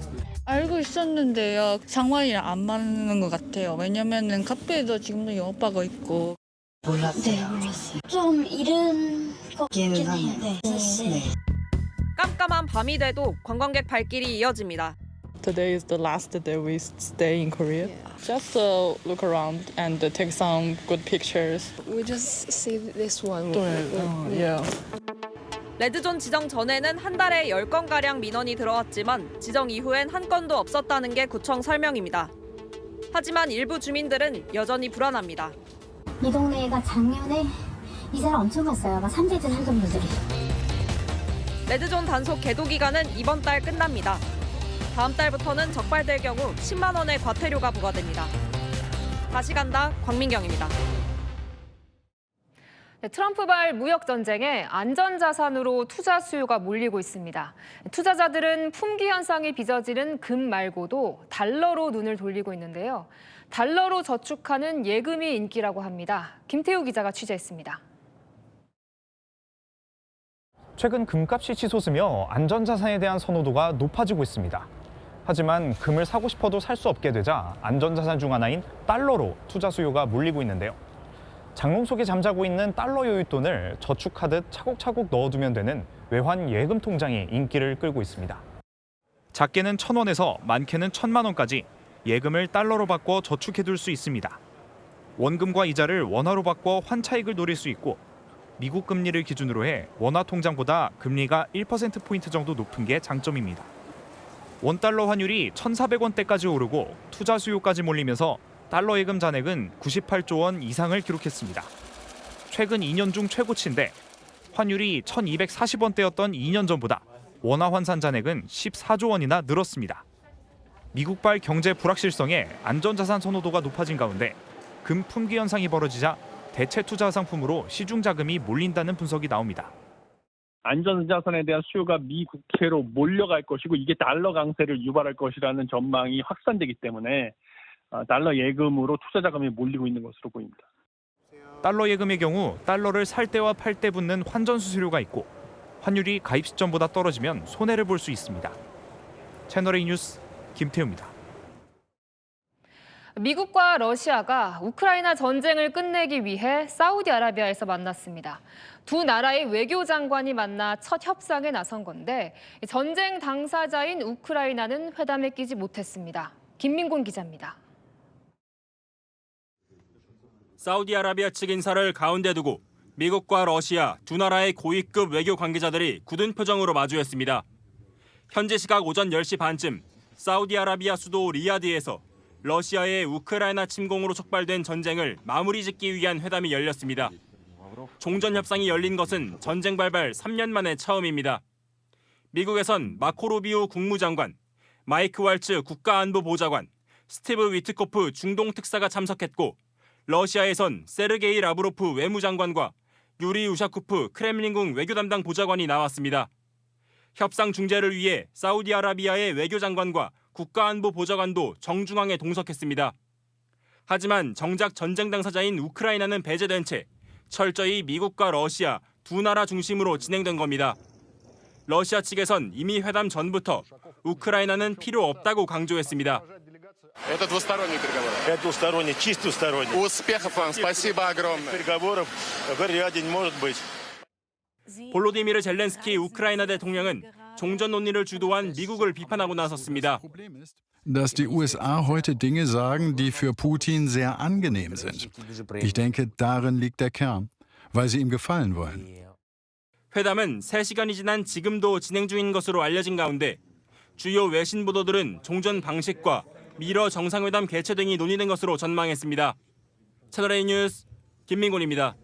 알고 있었는데요. 상황이랑 안 맞는 것 같아요. 왜냐면은 카페에도 지금도 영업하고 있고. 몰랐어요. 네, 몰랐어요. 좀 이른 것 같긴 해요. 네. 깜깜한 밤이 돼도 관광객 발길이 이어집니다. Today is the last day we stay in Korea. Just look around and take some good pictures. We just see this one. Yeah. 레드존 지정 전에는 한 달에 10건가량 민원이 들어왔지만 지정 이후엔 한 건도 없었다는 게 구청 설명입니다. 하지만 일부 주민들은 여전히 불안합니다. 이 동네가 작년에 이사를 엄청 갔어요. 막 3대째 살던 분들이. 레드존 단속 계도 기간은 이번 달 끝납니다. 다음 달부터는 적발될 경우 10만 원의 과태료가 부과됩니다. 다시 간다, 광민경입니다. 네, 트럼프발 무역 전쟁에 안전자산으로 투자 수요가 몰리고 있습니다. 투자자들은 품귀 현상이 빚어지는 금 말고도 달러로 눈을 돌리고 있는데요. 달러로 저축하는 예금이 인기라고 합니다. 김태우 기자가 취재했습니다. 최근 금값이 치솟으며 안전자산에 대한 선호도가 높아지고 있습니다. 하지만 금을 사고 싶어도 살 수 없게 되자 안전자산 중 하나인 달러로 투자 수요가 몰리고 있는데요. 장롱 속에 잠자고 있는 달러 여윳돈을 저축하듯 차곡차곡 넣어두면 되는 외환 예금 통장이 인기를 끌고 있습니다. 작게는 1,000원에서 많게는 1,000만 원까지 예금을 달러로 바꿔 저축해둘 수 있습니다. 원금과 이자를 원화로 바꿔 환차익을 노릴 수 있고 미국 금리를 기준으로 해 원화 통장보다 금리가 1%포인트 정도 높은 게 장점입니다. 원달러 환율이 1,400원대까지 오르고 투자 수요까지 몰리면서 달러 예금 잔액은 98조 원 이상을 기록했습니다. 최근 2년 중 최고치인데 환율이 1,240원대였던 2년 전보다 원화 환산 잔액은 14조 원이나 늘었습니다. 미국발 경제 불확실성에 안전자산 선호도가 높아진 가운데 금 품귀 현상이 벌어지자 대체 투자 상품으로 시중 자금이 몰린다는 분석이 나옵니다. 안전자산에 대한 수요가 미 국채로 몰려갈 것이고 이게 달러 강세를 유발할 것이라는 전망이 확산되기 때문에 달러 예금으로 투자 자금이 몰리고 있는 것으로 보입니다. 달러 예금의 경우 달러를 살 때와 팔 때 붙는 환전 수수료가 있고 환율이 가입 시점보다 떨어지면 손해를 볼 수 있습니다. 채널A 뉴스 김태우입니다. 미국과 러시아가 우크라이나 전쟁을 끝내기 위해 사우디아라비아에서 만났습니다. 두 나라의 외교장관이 만나 첫 협상에 나선 건데 전쟁 당사자인 우크라이나는 회담에 끼지 못했습니다. 김민곤 기자입니다. 사우디아라비아 측 인사를 가운데 두고 미국과 러시아 두 나라의 고위급 외교 관계자들이 굳은 표정으로 마주했습니다. 현지 시각 오전 10시 반쯤 사우디아라비아 수도 리야드에서 러시아의 우크라이나 침공으로 촉발된 전쟁을 마무리 짓기 위한 회담이 열렸습니다. 종전 협상이 열린 것은 전쟁 발발 3년 만에 처음입니다. 미국에선 마코 루비오 국무장관, 마이크 왈츠 국가안보보좌관, 스티브 위트코프 중동 특사가 참석했고 러시아에선 세르게이 라브로프 외무장관과 유리 우샤쿠프 크렘린궁 외교담당 보좌관이 나왔습니다. 협상 중재를 위해 사우디아라비아의 외교장관과 국가안보보좌관도 정중앙에 동석했습니다. 하지만 정작 전쟁 당사자인 우크라이나는 배제된 채 철저히 미국과 러시아 두 나라 중심으로 진행된 겁니다. 러시아 측에선 이미 회담 전부터 우크라이나는 필요 없다고 강조했습니다. Это двусторонний переговор. Это двусторонний, чисто двусторонний. Успехов вам, спасибо огромное. Переговоров в Риаде не может быть. 볼로디미르 젤렌스키 우크라이나 대통령은 종전 논의를 주도한 미국을 비판하고 나섰습니다. Dass die USA heute Dinge sagen, die für Putin sehr angenehm sind. Ich denke, darin liegt der Kern, weil sie ihm gefallen wollen. 회담은 3시간이 지난 지금도 진행 중인 것으로 알려진 가운데 주요 외신 보도들은 종전 방식과 미러 정상회담 개최 등이 논의된 것으로 전망했습니다. 채널A 뉴스 김민곤입니다.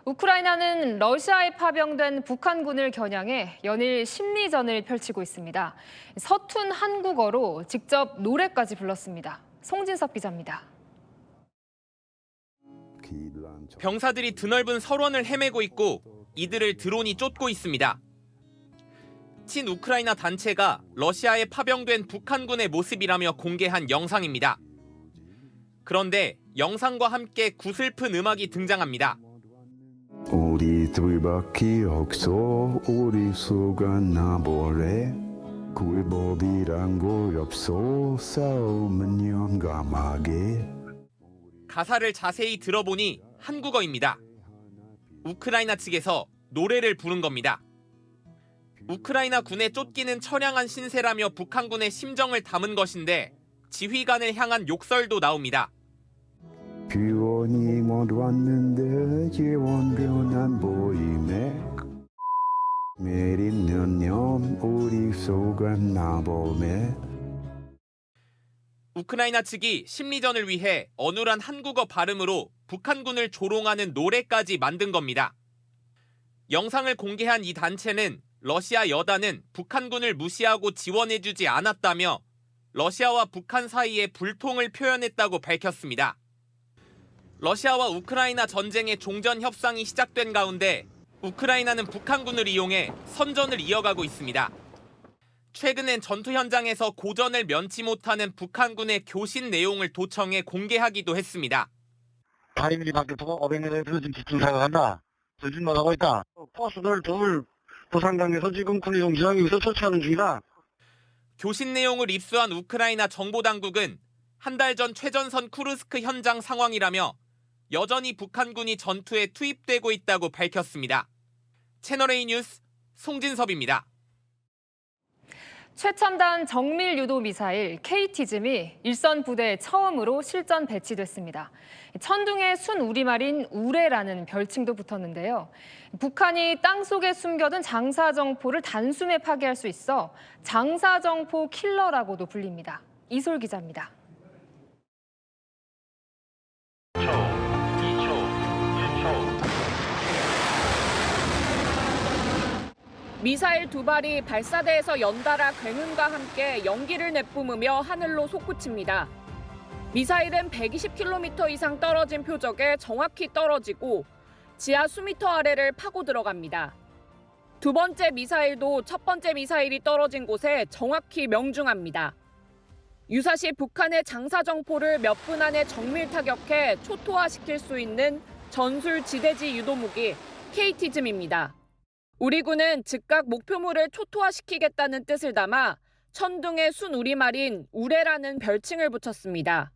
우크라이나는 러시아에 파병된 북한군을 겨냥해 연일 심리전을 펼치고 있습니다. 서툰 한국어로 직접 노래까지 불렀습니다. 송진섭 기자입니다. 병사들이 드넓은 설원을 헤매고 있고 이들을 드론이 쫓고 있습니다. 친우크라이나 단체가 러시아에 파병된 북한군의 모습이라며 공개한 영상입니다. 그런데 영상과 함께 구슬픈 음악이 등장합니다. 우리 둘밖에 없어 우리 수가 나보래 굴법이란 걸 없어 싸움은 용감하게. 가사를 자세히 들어보니 한국어입니다. 우크라이나 측에서 노래를 부른 겁니다. 우크라이나 군에 쫓기는 처량한 신세라며 북한군의 심정을 담은 것인데 지휘관을 향한 욕설도 나옵니다. 비원이 못 왔는데 지원병 안 보이네. 매일 있는 년 우리 속아 나보네. 우크라이나 측이 심리전을 위해 어눌한 한국어 발음으로 북한군을 조롱하는 노래까지 만든 겁니다. 영상을 공개한 이 단체는 러시아 여단은 북한군을 무시하고 지원해주지 않았다며 러시아와 북한 사이에 불통을 표현했다고 밝혔습니다. 러시아와 우크라이나 전쟁의 종전 협상이 시작된 가운데 우크라이나는 북한군을 이용해 선전을 이어가고 있습니다. 최근엔 전투 현장에서 고전을 면치 못하는 북한군의 교신 내용을 도청해 공개하기도 했습니다. 타이밍이 바뀌어서 500m에서 지금 집중사가 간다. 조준 나가고 있다. 포스들 둘 부산강에서 지금 군이동 지상에 위해서 처치하는 중이다. 교신 내용을 입수한 우크라이나 정보당국은 한 달 전 최전선 쿠르스크 현장 상황이라며 여전히 북한군이 전투에 투입되고 있다고 밝혔습니다. 채널A 뉴스 송진섭입니다. 최첨단 정밀 유도 미사일 KT즘이 일선 부대에 처음으로 실전 배치됐습니다. 천둥의 순 우리말인 우레라는 별칭도 붙었는데요. 북한이 땅속에 숨겨둔 장사정포를 단숨에 파괴할 수 있어 장사정포 킬러라고도 불립니다. 이솔 기자입니다. 미사일 두 발이 발사대에서 연달아 굉음과 함께 연기를 내뿜으며 하늘로 솟구칩니다. 미사일은 120km 이상 떨어진 표적에 정확히 떨어지고 지하 수미터 아래를 파고 들어갑니다. 두 번째 미사일도 첫 번째 미사일이 떨어진 곳에 정확히 명중합니다. 유사시 북한의 장사정포를 몇 분 안에 정밀 타격해 초토화시킬 수 있는 전술 지대지 유도무기 KT즘입니다. 우리 군은 즉각 목표물을 초토화시키겠다는 뜻을 담아 천둥의 순 우리말인 우레라는 별칭을 붙였습니다.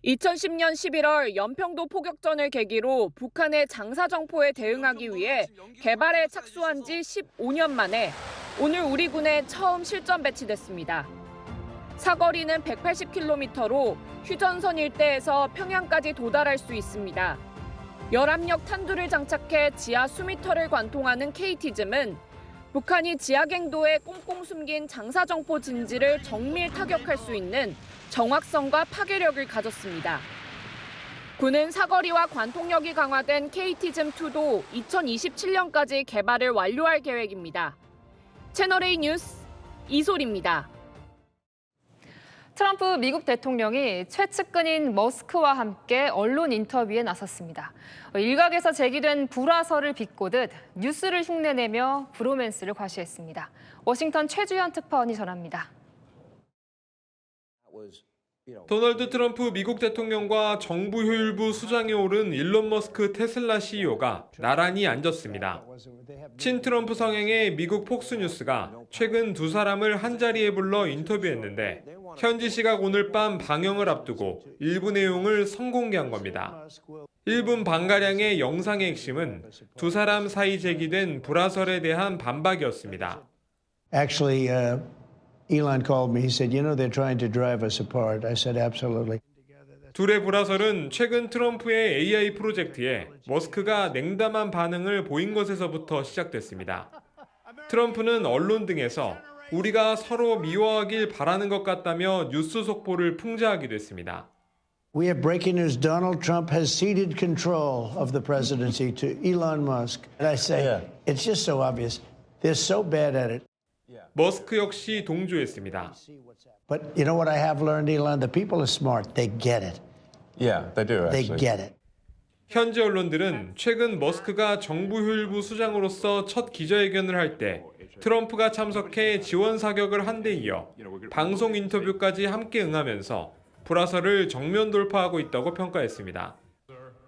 2010년 11월 연평도 포격전을 계기로 북한의 장사정포에 대응하기 위해 개발에 착수한 지 15년 만에 오늘 우리 군에 처음 실전 배치됐습니다. 사거리는 180km로 휴전선 일대에서 평양까지 도달할 수 있습니다. 열압력 탄두를 장착해 지하 수미터를 관통하는 KT즘은 북한이 지하갱도에 꽁꽁 숨긴 장사정포 진지를 정밀 타격할 수 있는 정확성과 파괴력을 가졌습니다. 군은 사거리와 관통력이 강화된 KT즘2도 2027년까지 개발을 완료할 계획입니다. 채널A 뉴스 이소리입니다. 트럼프 미국 대통령이 최측근인 머스크와 함께 언론 인터뷰에 나섰습니다. 일각에서 제기된 불화설을 비꼬듯 뉴스를 흉내내며 브로맨스를 과시했습니다. 워싱턴 최주현 특파원이 전합니다. 도널드 트럼프 미국 대통령과 정부 효율부 수장에 오른 일론 머스크 테슬라 CEO가 나란히 앉았습니다. 친트럼프 성향의 미국 폭스뉴스가 최근 두 사람을 한자리에 불러 인터뷰했는데 현지 시각 오늘 밤 방영을 앞두고 일부 내용을 선공개한 겁니다. 1분 반가량의 영상의 핵심은 두 사람 사이 제기된 불화설에 대한 반박이었습니다. Actually, Elon called me. He said, "You know, they're trying to drive us apart." I said, "Absolutely." 둘의 불화설은 최근 트럼프의 AI 프로젝트에 머스크가 냉담한 반응을 보인 것에서부터 시작됐습니다. 트럼프는 언론 등에서 우리가 서로 미워하길 바라는 것 같다며 뉴스 속보를 풍자하기도 했습니다. We have breaking news. Donald Trump has ceded control of the presidency to Elon Musk. And I say, it's just so obvious. They're so bad at it. 머스크 역시 동조했습니다. But you know what I have learned, Elon? The people are smart. They get it. Yeah, they do. They get it. 현지 언론들은 최근 머스크가 정부 효율부 수장으로서 첫 기자회견을 할 때 트럼프가 참석해 지원 사격을 한 데 이어 방송 인터뷰까지 함께 응하면서 불화설을 정면 돌파하고 있다고 평가했습니다.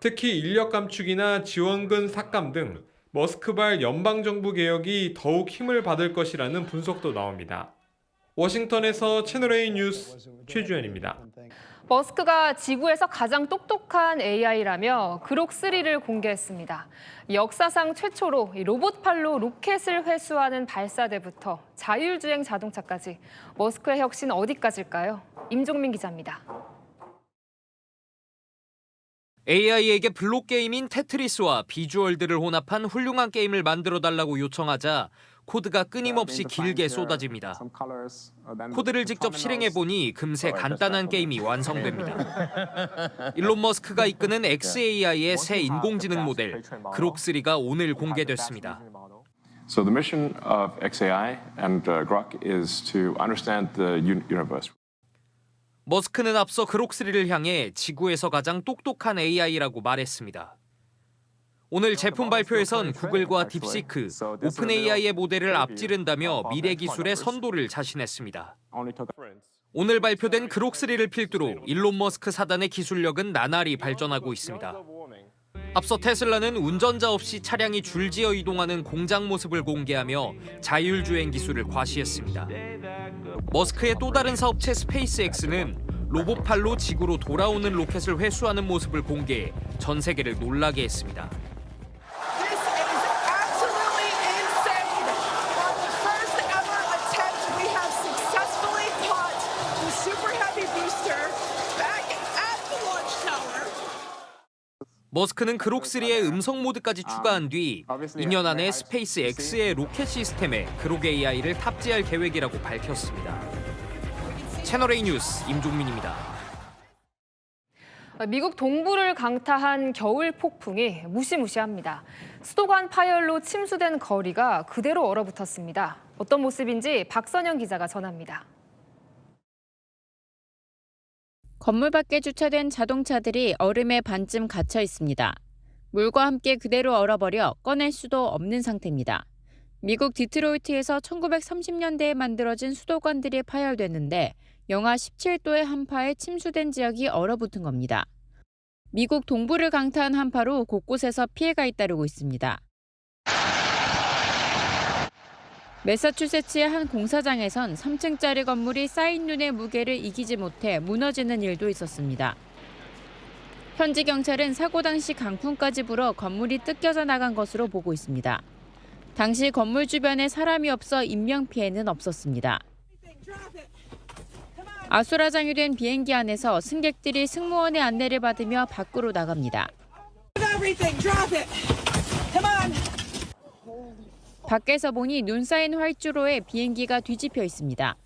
특히 인력 감축이나 지원금 삭감 등 머스크발 연방정부 개혁이 더욱 힘을 받을 것이라는 분석도 나옵니다. 워싱턴에서 채널A 뉴스 최주현입니다. 머스크가 지구에서 가장 똑똑한 AI라며 그록3를 공개했습니다. 역사상 최초로 로봇팔로 로켓을 회수하는 발사대부터 자율주행 자동차까지 머스크의 혁신 어디까지일까요? 임종민 기자입니다. AI에게 블록 게임인 테트리스와 비주얼들을 혼합한 훌륭한 게임을 만들어달라고 요청하자 코드가 끊임없이 길게 쏟아집니다. 코드를 직접 실행해보니 금세 간단한 게임이 완성됩니다. 일론 머스크가 이끄는 xAI의 새 인공지능 모델 그록3가 오늘 공개됐습니다. So the mission of xAI and Grok is to understand the universe. 머스크는 앞서 그록3를 향해 지구에서 가장 똑똑한 AI라고 말했습니다. 오늘 제품 발표에선 구글과 딥시크, 오픈 AI의 모델을 앞지른다며 미래 기술의 선도를 자신했습니다. 오늘 발표된 그록3를 필두로 일론 머스크 사단의 기술력은 나날이 발전하고 있습니다. 앞서 테슬라는 운전자 없이 차량이 줄지어 이동하는 공장 모습을 공개하며 자율주행 기술을 과시했습니다. 머스크의 또 다른 사업체 스페이스X는 로봇팔로 지구로 돌아오는 로켓을 회수하는 모습을 공개해 전 세계를 놀라게 했습니다. 머스크는 그록3의 음성 모드까지 추가한 뒤 2년 안에 스페이스X의 로켓 시스템에 그록 AI를 탑재할 계획이라고 밝혔습니다. 채널A 뉴스 임종민입니다. 미국 동부를 강타한 겨울 폭풍이 무시무시합니다. 수도관 파열로 침수된 거리가 그대로 얼어붙었습니다. 어떤 모습인지 박선영 기자가 전합니다. 건물 밖에 주차된 자동차들이 얼음에 반쯤 갇혀 있습니다. 물과 함께 그대로 얼어버려 꺼낼 수도 없는 상태입니다. 미국 디트로이트에서 1930년대에 만들어진 수도관들이 파열됐는데 영하 17도의 한파에 침수된 지역이 얼어붙은 겁니다. 미국 동부를 강타한 한파로 곳곳에서 피해가 잇따르고 있습니다. 매사추세츠의 한 공사장에선 3층짜리 건물이 쌓인 눈의 무게를 이기지 못해 무너지는 일도 있었습니다. 현지 경찰은 사고 당시 강풍까지 불어 건물이 뜯겨져 나간 것으로 보고 있습니다. 당시 건물 주변에 사람이 없어 인명피해는 없었습니다. 아수라장유된 비행기 안에서 승객들이 승무원의 안내를 받으며 밖으로 나갑니다. 밖에서 보니 눈 쌓인 활주로에 비행기가 뒤집혀 있습니다.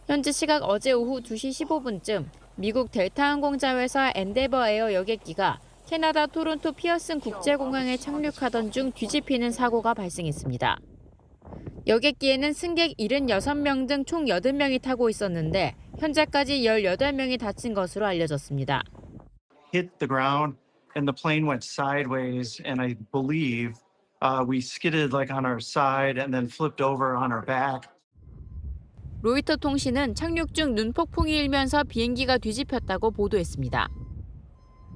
현지 시각 어제 오후 2시 15분쯤 미국 델타 항공자회사 엔데버 에어 여객기가 캐나다 토론토 피어슨 국제공항에 착륙하던 중 뒤집히는 사고가 발생했습니다. 여객기에는 승객 76명 등 총 80명이 타고 있었는데 현재까지 18명이 다친 것으로 알려졌습니다. Hit the ground and the plane went sideways and I believe we skidded like on our side and then flipped over on our back. 로이터 통신은 착륙 중 눈폭풍이 일면서 비행기가 뒤집혔다고 보도했습니다.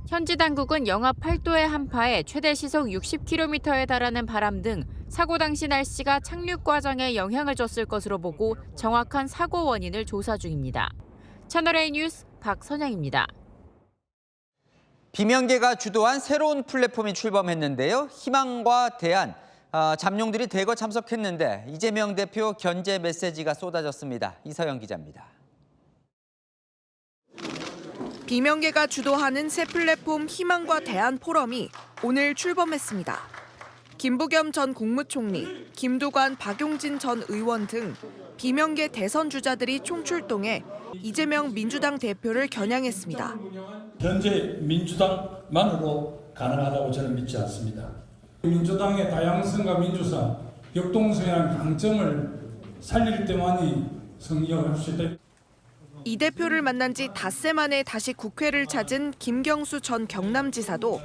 현지 당국은 영하 8도의 한파에 최대 시속 60km에 달하는 바람 등 사고 당시 날씨가 착륙 과정에 영향을 줬을 것으로 보고 정확한 사고 원인을 조사 중입니다. 채널A 뉴스 박선영입니다. 비명계가 주도한 새로운 플랫폼이 출범했는데요. 희망과 대안, 잠룡들이 대거 참석했는데 이재명 대표 견제 메시지가 쏟아졌습니다. 이서영 기자입니다. 비명계가 주도하는 새 플랫폼 희망과 대안 포럼이 오늘 출범했습니다. 김부겸 전 국무총리, 김두관, 박용진 전 의원 등 비명계 대선 주자들이 총출동해 이재명 민주당 대표를 겨냥했습니다. 현재 민주당만으로 가능하다고 저는 믿지 않습니다. 민주당의 다양성과 민주성, 역동성이라는 강점을 살릴 때만이 성공할 수 있다. 이 대표를 만난 지 닷새 만에 다시 국회를 찾은 김경수 전 경남지사도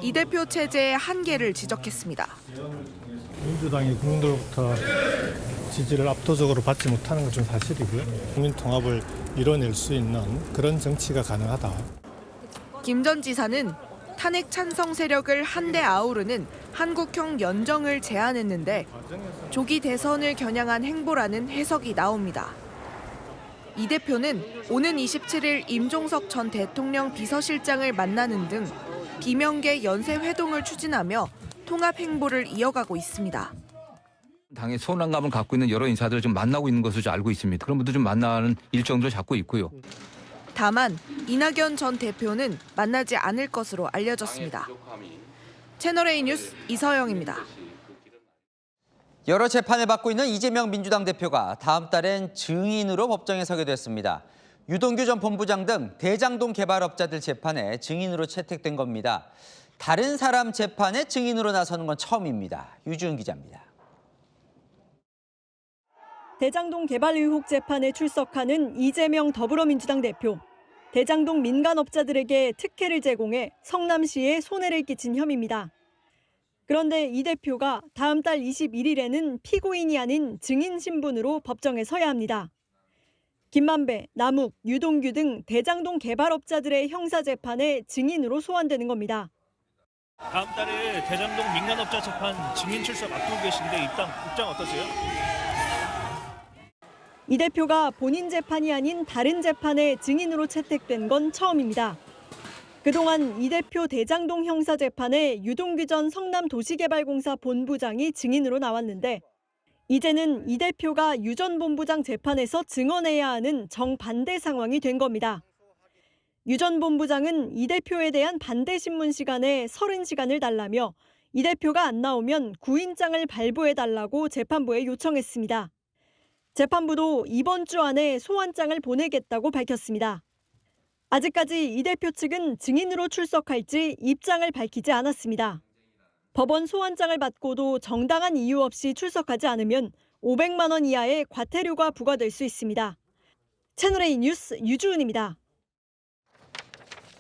이 대표 체제의 한계를 지적했습니다. 민주당이 국민들로부터 지지를 압도적으로 받지 못하는 건 좀 사실이고요. 국민 통합을 이뤄낼 수 있는 그런 정치가 가능하다. 김 전 지사는 탄핵 찬성 세력을 한데 아우르는 한국형 연정을 제안했는데 조기 대선을 겨냥한 행보라는 해석이 나옵니다. 이 대표는 오는 27일 임종석 전 대통령 비서실장을 만나는 등 비명계 연쇄 회동을 추진하며 통합 행보를 이어가고 있습니다. 당의 소란감을 갖고 있는 여러 인사들을 좀 만나고 있는 것으로 좀 알고 있습니다. 그런 분들 좀 만나는 일정도 잡고 있고요. 다만 이낙연 전 대표는 만나지 않을 것으로 알려졌습니다. 채널A 뉴스 이서영입니다. 여러 재판을 받고 있는 이재명 민주당 대표가 다음 달엔 증인으로 법정에 서게 됐습니다. 유동규 전 본부장 등 대장동 개발업자들 재판에 증인으로 채택된 겁니다. 다른 사람 재판에 증인으로 나서는 건 처음입니다. 유주은 기자입니다. 대장동 개발 의혹 재판에 출석하는 이재명 더불어민주당 대표. 대장동 민간업자들에게 특혜를 제공해 성남시에 손해를 끼친 혐의입니다. 그런데 이 대표가 다음 달 21일에는 피고인이 아닌 증인 신분으로 법정에 서야 합니다. 김만배, 남욱, 유동규 등 대장동 개발업자들의 형사재판에 증인으로 소환되는 겁니다. 다음 달에 대장동 민간업자 재판 증인 출석 앞두고 계신데 입장 어떠세요? 이 대표가 본인 재판이 아닌 다른 재판에 증인으로 채택된 건 처음입니다. 그동안 이 대표 대장동 형사재판에 유동규 전 성남도시개발공사 본부장이 증인으로 나왔는데 이제는 이 대표가 유 전 본부장 재판에서 증언해야 하는 정반대 상황이 된 겁니다. 유 전 본부장은 이 대표에 대한 반대 신문 시간에 30시간을 달라며 이 대표가 안 나오면 구인장을 발부해달라고 재판부에 요청했습니다. 재판부도 이번 주 안에 소환장을 보내겠다고 밝혔습니다. 아직까지 이 대표 측은 증인으로 출석할지 입장을 밝히지 않았습니다. 법원 소환장을 받고도 정당한 이유 없이 출석하지 않으면 500만 원 이하의 과태료가 부과될 수 있습니다. 채널A 뉴스 유주은입니다.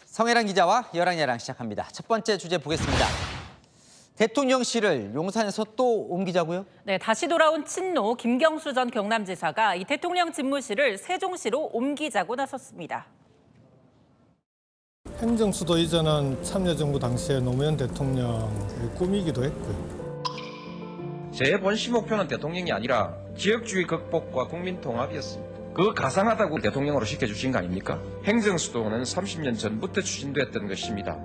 성혜란 기자와 열랑야랑 시작합니다. 첫 번째 주제 보겠습니다. 대통령실을 용산에서 또 옮기자고요? 네, 다시 돌아온 친노 김경수 전 경남지사가 이 대통령 집무실을 세종시로 옮기자고 나섰습니다. 행정수도 이전은 참여정부 당시에 노무현 대통령의 꿈이기도 했고요. 제 본시 목표는 대통령이 아니라 지역주의 극복과 국민 통합이었습니다. 그 가상하다고 대통령으로 시켜주신 거 아닙니까? 행정수도는 30년 전부터 추진됐던 것입니다.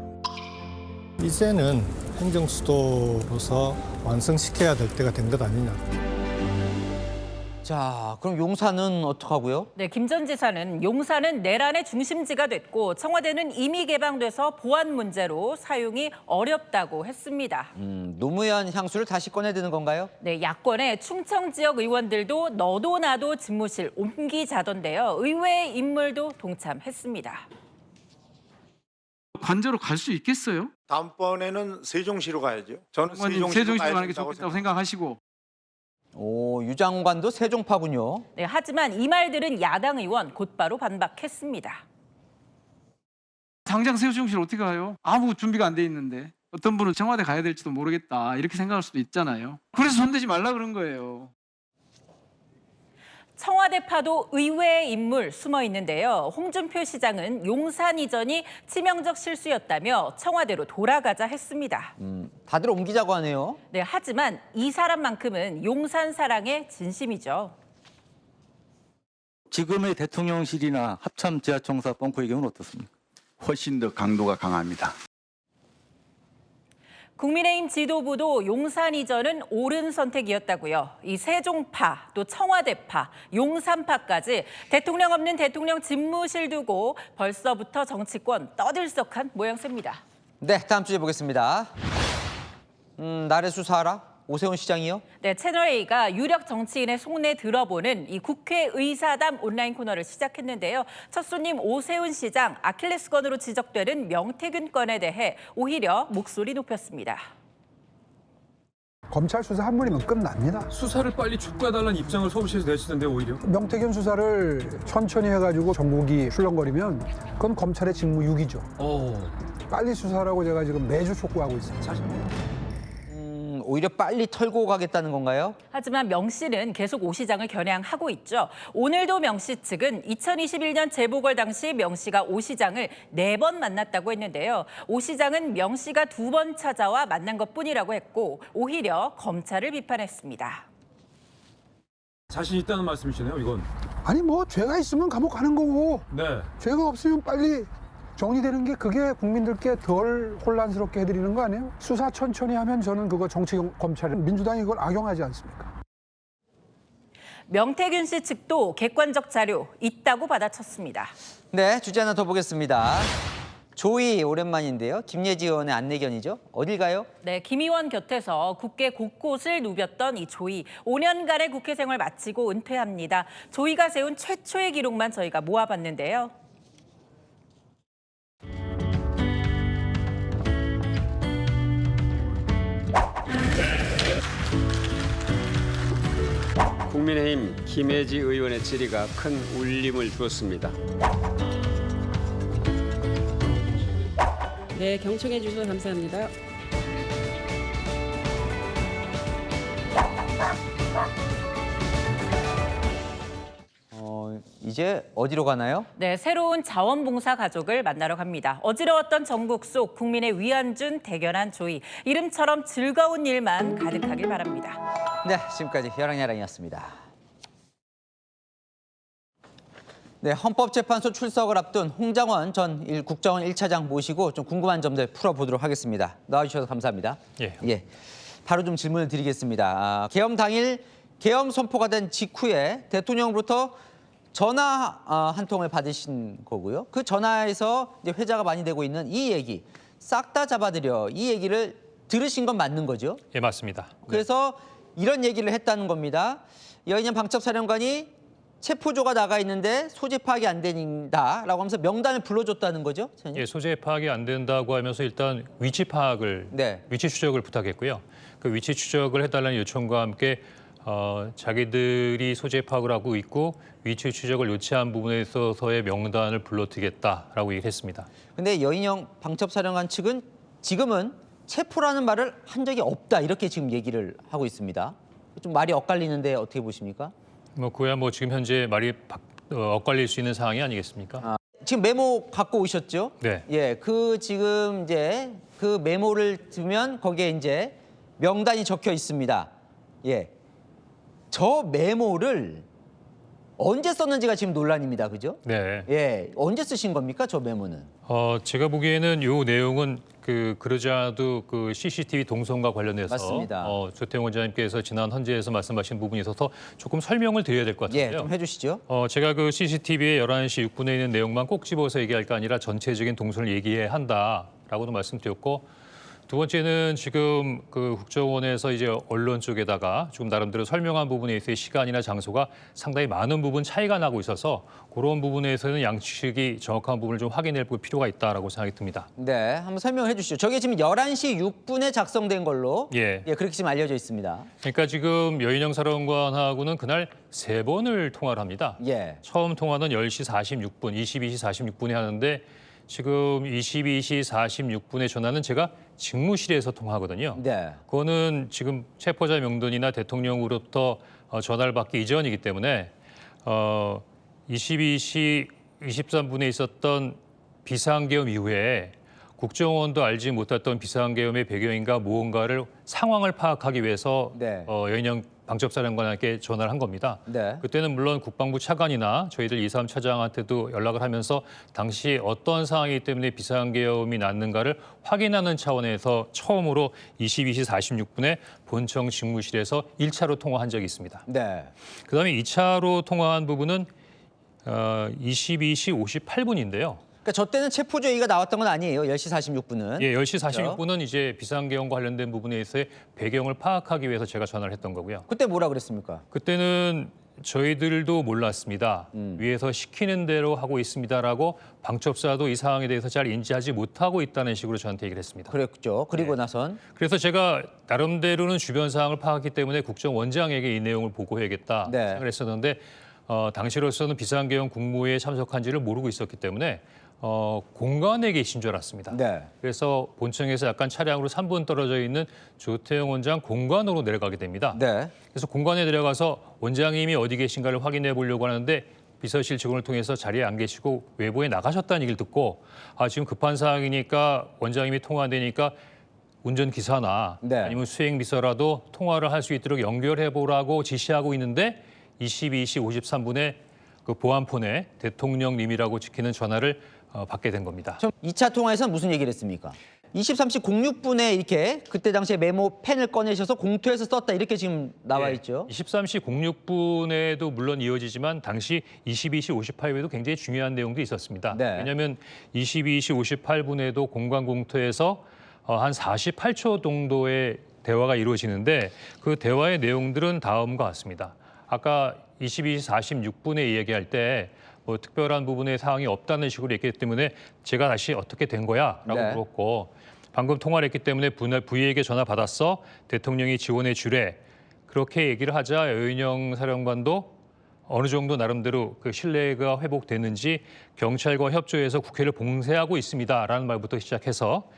이제는 행정수도로서 완성시켜야 될 때가 된 것 아니냐. 자, 그럼 용산은 어떡하고요? 네, 김 전 지사는 용산은 내란의 중심지가 됐고 청와대는 이미 개방돼서 보안 문제로 사용이 어렵다고 했습니다. 노무현 향수를 다시 꺼내드는 건가요? 네, 야권의 충청 지역 의원들도 너도 나도 집무실 옮기자던데요. 의외의 인물도 동참했습니다. 관저로 갈 수 있겠어요? 다음번에는 세종시로 가야죠. 저는 세종시로 가는 게 좋겠다고 생각하시고. 오, 유 장관도 세종파군요. 네, 하지만 이 말들은 야당 의원 곧바로 반박했습니다. 당장 세종시로 어떻게 가요? 아무 준비가 안 돼 있는데. 어떤 분은 청와대 가야 될지도 모르겠다 이렇게 생각할 수도 있잖아요. 그래서 손대지 말라 그런 거예요. 청와대파도 의외의 인물 숨어 있는데요. 홍준표 시장은 용산 이전이 치명적 실수였다며 청와대로 돌아가자 했습니다. 다들 옮기자고 하네요. 네, 하지만 이 사람만큼은 용산 사랑의 진심이죠. 지금의 대통령실이나 합참 지하청사 벙커의 경우는 어떻습니까? 훨씬 더 강도가 강합니다. 국민의힘 지도부도 용산 이전은 옳은 선택이었다고요. 이 세종파, 또 청와대파, 용산파까지 대통령 없는 대통령 집무실 두고 벌써부터 정치권 떠들썩한 모양새입니다. 네, 다음 주제 보겠습니다. 나래 수사하라? 오세훈 시장이요? 네, 채널A가 유력 정치인의 속내 들어보는 이 국회의사담 온라인 코너를 시작했는데요. 첫 손님 오세훈 시장, 아킬레스건으로 지적되는 명태균 건에 대해 오히려 목소리 높였습니다. 검찰 수사 한 번이면 끝납니다. 수사를 빨리 촉구해달라는 입장을 서울시에서 내시던데 오히려? 명태균 수사를 천천히 해가지고 전국이 출렁거리면 그건 검찰의 직무유기죠. 빨리 수사라고 제가 지금 매주 촉구하고 있습니다. 오히려 빨리 털고 가겠다는 건가요? 하지만 명 씨는 계속 오 시장을 겨냥하고 있죠. 오늘도 명 씨 측은 2021년 재보궐 당시 명 씨가 오 시장을 4번 만났다고 했는데요. 오 시장은 명 씨가 2번 찾아와 만난 것뿐이라고 했고 오히려 검찰을 비판했습니다. 자신 있다는 말씀이시네요, 이건. 아니 뭐 죄가 있으면 감옥 가는 거고 네. 죄가 없으면 빨리 정리되는 게 그게 국민들께 덜 혼란스럽게 해드리는 거 아니에요? 수사 천천히 하면 저는 그거 정치 검찰 민주당이 그걸 악용하지 않습니까? 명태균 씨 측도 객관적 자료 있다고 받아쳤습니다. 네, 주제 하나 더 보겠습니다. 조이 오랜만인데요. 김예지 의원의 안내견이죠. 어딜 가요? 네, 김 의원 곁에서 국회 곳곳을 누볐던 이 조이. 5년간의 국회 생활 마치고 은퇴합니다. 조이가 세운 최초의 기록만 저희가 모아봤는데요. 국민의힘 김예지 의원의 질의가 큰 울림을 주었습니다. 네, 경청해 주셔서 감사합니다. 이제 어디로 가나요? 네, 새로운 자원봉사 가족을 만나러 갑니다. 어지러웠던 전국 속 국민의 위안준 대견한 조이. 이름처럼 즐거운 일만 가득하길 바랍니다. 네, 지금까지 여랑야랑이었습니다. 네, 헌법재판소 출석을 앞둔 홍장원 전 국정원 1차장 모시고 좀 궁금한 점들 풀어보도록 하겠습니다. 나와주셔서 감사합니다. 예, 바로 좀 질문을 드리겠습니다. 계엄 당일 계엄 선포가 된 직후에 대통령으로부터 전화 한 통을 받으신 거고요. 그 전화에서 이제 회자가 많이 되고 있는 이 얘기 싹 다 잡아드려 이 얘기를 들으신 건 맞는 거죠? 예, 맞습니다. 그래서 이런 얘기를 했다는 겁니다. 여인영 방첩사령관이 체포조가 나가 있는데 소재 파악이 안 된다라고 하면서 명단을 불러줬다는 거죠? 예, 소재 파악이 안 된다고 하면서 일단 위치 파악을, 위치 추적을 부탁했고요. 그 위치 추적을 해달라는 요청과 함께 자기들이 소재 파악을 하고 있고 위치 추적을 요청한 부분에 있어서의 명단을 불러드리겠다라고 얘기했습니다. 근데 여인영 방첩사령관 측은 지금은 체포라는 말을 한 적이 없다 이렇게 지금 얘기를 하고 있습니다. 좀 말이 엇갈리는데 어떻게 보십니까? 그야 지금 현재 말이 엇갈릴 수 있는 상황이 아니겠습니까? 지금 메모 갖고 오셨죠? 네. 예, 지금 이제 그 메모를 두면 거기에 이제 명단이 적혀 있습니다. 예, 저 메모를 언제 썼는지가 지금 논란입니다. 그죠? 네. 예, 언제 쓰신 겁니까? 저 메모는. 제가 보기에는 이 내용은 그러지 않아도 그 CCTV 동선과 관련해서 맞습니다. 조태용 원장님께서 지난 헌재에서 말씀하신 부분이 있어서 조금 설명을 드려야 될 것 같은데요. 예, 좀 해주시죠. 제가 그 CCTV에 11시 6분에 있는 내용만 꼭 집어서 얘기할 게 아니라 전체적인 동선을 얘기해야 한다라고도 말씀드렸고, 두 번째는 지금 그 국정원에서 이제 언론 쪽에다가 좀 나름대로 설명한 부분에 있어서 시간이나 장소가 상당히 많은 부분 차이가 나고 있어서 그런 부분에서는 양측이 정확한 부분을 좀 확인해 볼 필요가 있다라고 생각이 듭니다. 네, 한번 설명해 주시죠. 저게 지금 11시 6분에 작성된 걸로 그렇게 지금 알려져 있습니다. 그러니까 지금 여인영 사령관하고는 그날 3번을 통화를 합니다. 처음 통화는 10시 46분, 22시 46분에 하는데 지금 22시 46분에 전화는 제가 직무실에서 통화하거든요. 그거는 지금 체포자 명단이나 대통령으로부터 전화를 받기 이전이기 때문에 22시 23분에 있었던 비상계엄 이후에 국정원도 알지 못했던 비상계엄의 배경인가 무언가를 상황을 파악하기 위해서 여인영 방첩사령관에게 전화를 한 겁니다. 그때는 물론 국방부 차관이나 저희들 2, 3차장한테도 연락을 하면서 당시 어떤 상황이기 때문에 비상계엄이 났는가를 확인하는 차원에서 처음으로 22시 46분에 본청 직무실에서 1차로 통화한 적이 있습니다. 그다음에 2차로 통화한 부분은 22시 58분인데요. 그러니까 저 때는 체포조의가 나왔던 건 아니에요. 10시 46분은. 예, 10시 46분은 이제 비상계엄과 관련된 부분에 있어서 배경을 파악하기 위해서 제가 전화를 했던 거고요. 그때 뭐라 그랬습니까? 그때는 저희들도 몰랐습니다. 위에서 시키는 대로 하고 있습니다라고 방첩사도 이 상황에 대해서 잘 인지하지 못하고 있다는 식으로 저한테 얘기를 했습니다. 그랬죠. 그리고 나선. 그래서 제가 나름대로는 주변 상황을 파악했기 때문에 국정원장에게 이 내용을 보고해야겠다 생각을 했었는데 당시로서는 비상계엄 국무회에 참석한지를 모르고 있었기 때문에 공관에 계신 줄 알았습니다. 그래서 본청에서 약간 차량으로 3분 떨어져 있는 조태용 원장 공관으로 내려가게 됩니다. 그래서 공관에 내려가서 원장님이 어디 계신가를 확인해 보려고 하는데 비서실 직원을 통해서 자리에 안 계시고 외부에 나가셨다는 얘기를 듣고 지금 급한 상황이니까 원장님이 통화되니까 운전기사나 아니면 수행비서라도 통화를 할 수 있도록 연결해 보라고 지시하고 있는데 22시 53분에 그 보안폰에 대통령님이라고 찍히는 전화를 받게 된 겁니다. 2차 통화에서는 무슨 얘기를 했습니까? 23시 06분에 이렇게 그때 당시에 메모 펜을 꺼내셔서 공투해서 썼다 이렇게 지금 나와 있죠. 23시 06분에도 물론 이어지지만 당시 22시 58분에도 굉장히 중요한 내용도 있었습니다. 왜냐하면 22시 58분에도 공관 공투에서 한 48초 정도의 대화가 이루어지는데 그 대화의 내용들은 다음과 같습니다. 아까 22시 46분에 이야기할 때 뭐 특별한 부분의 사항이 없다는 식으로 얘기했기 때문에 제가 다시 어떻게 된 거야? 라고 물었고 방금 통화를 했기 때문에 부위에게 전화 받았어? 대통령이 지원해 주래. 그렇게 얘기를 하자 여인영 사령관도 어느 정도 나름대로 그 신뢰가 회복됐는지 경찰과 협조해서 국회를 봉쇄하고 있습니다라는 말부터 시작해서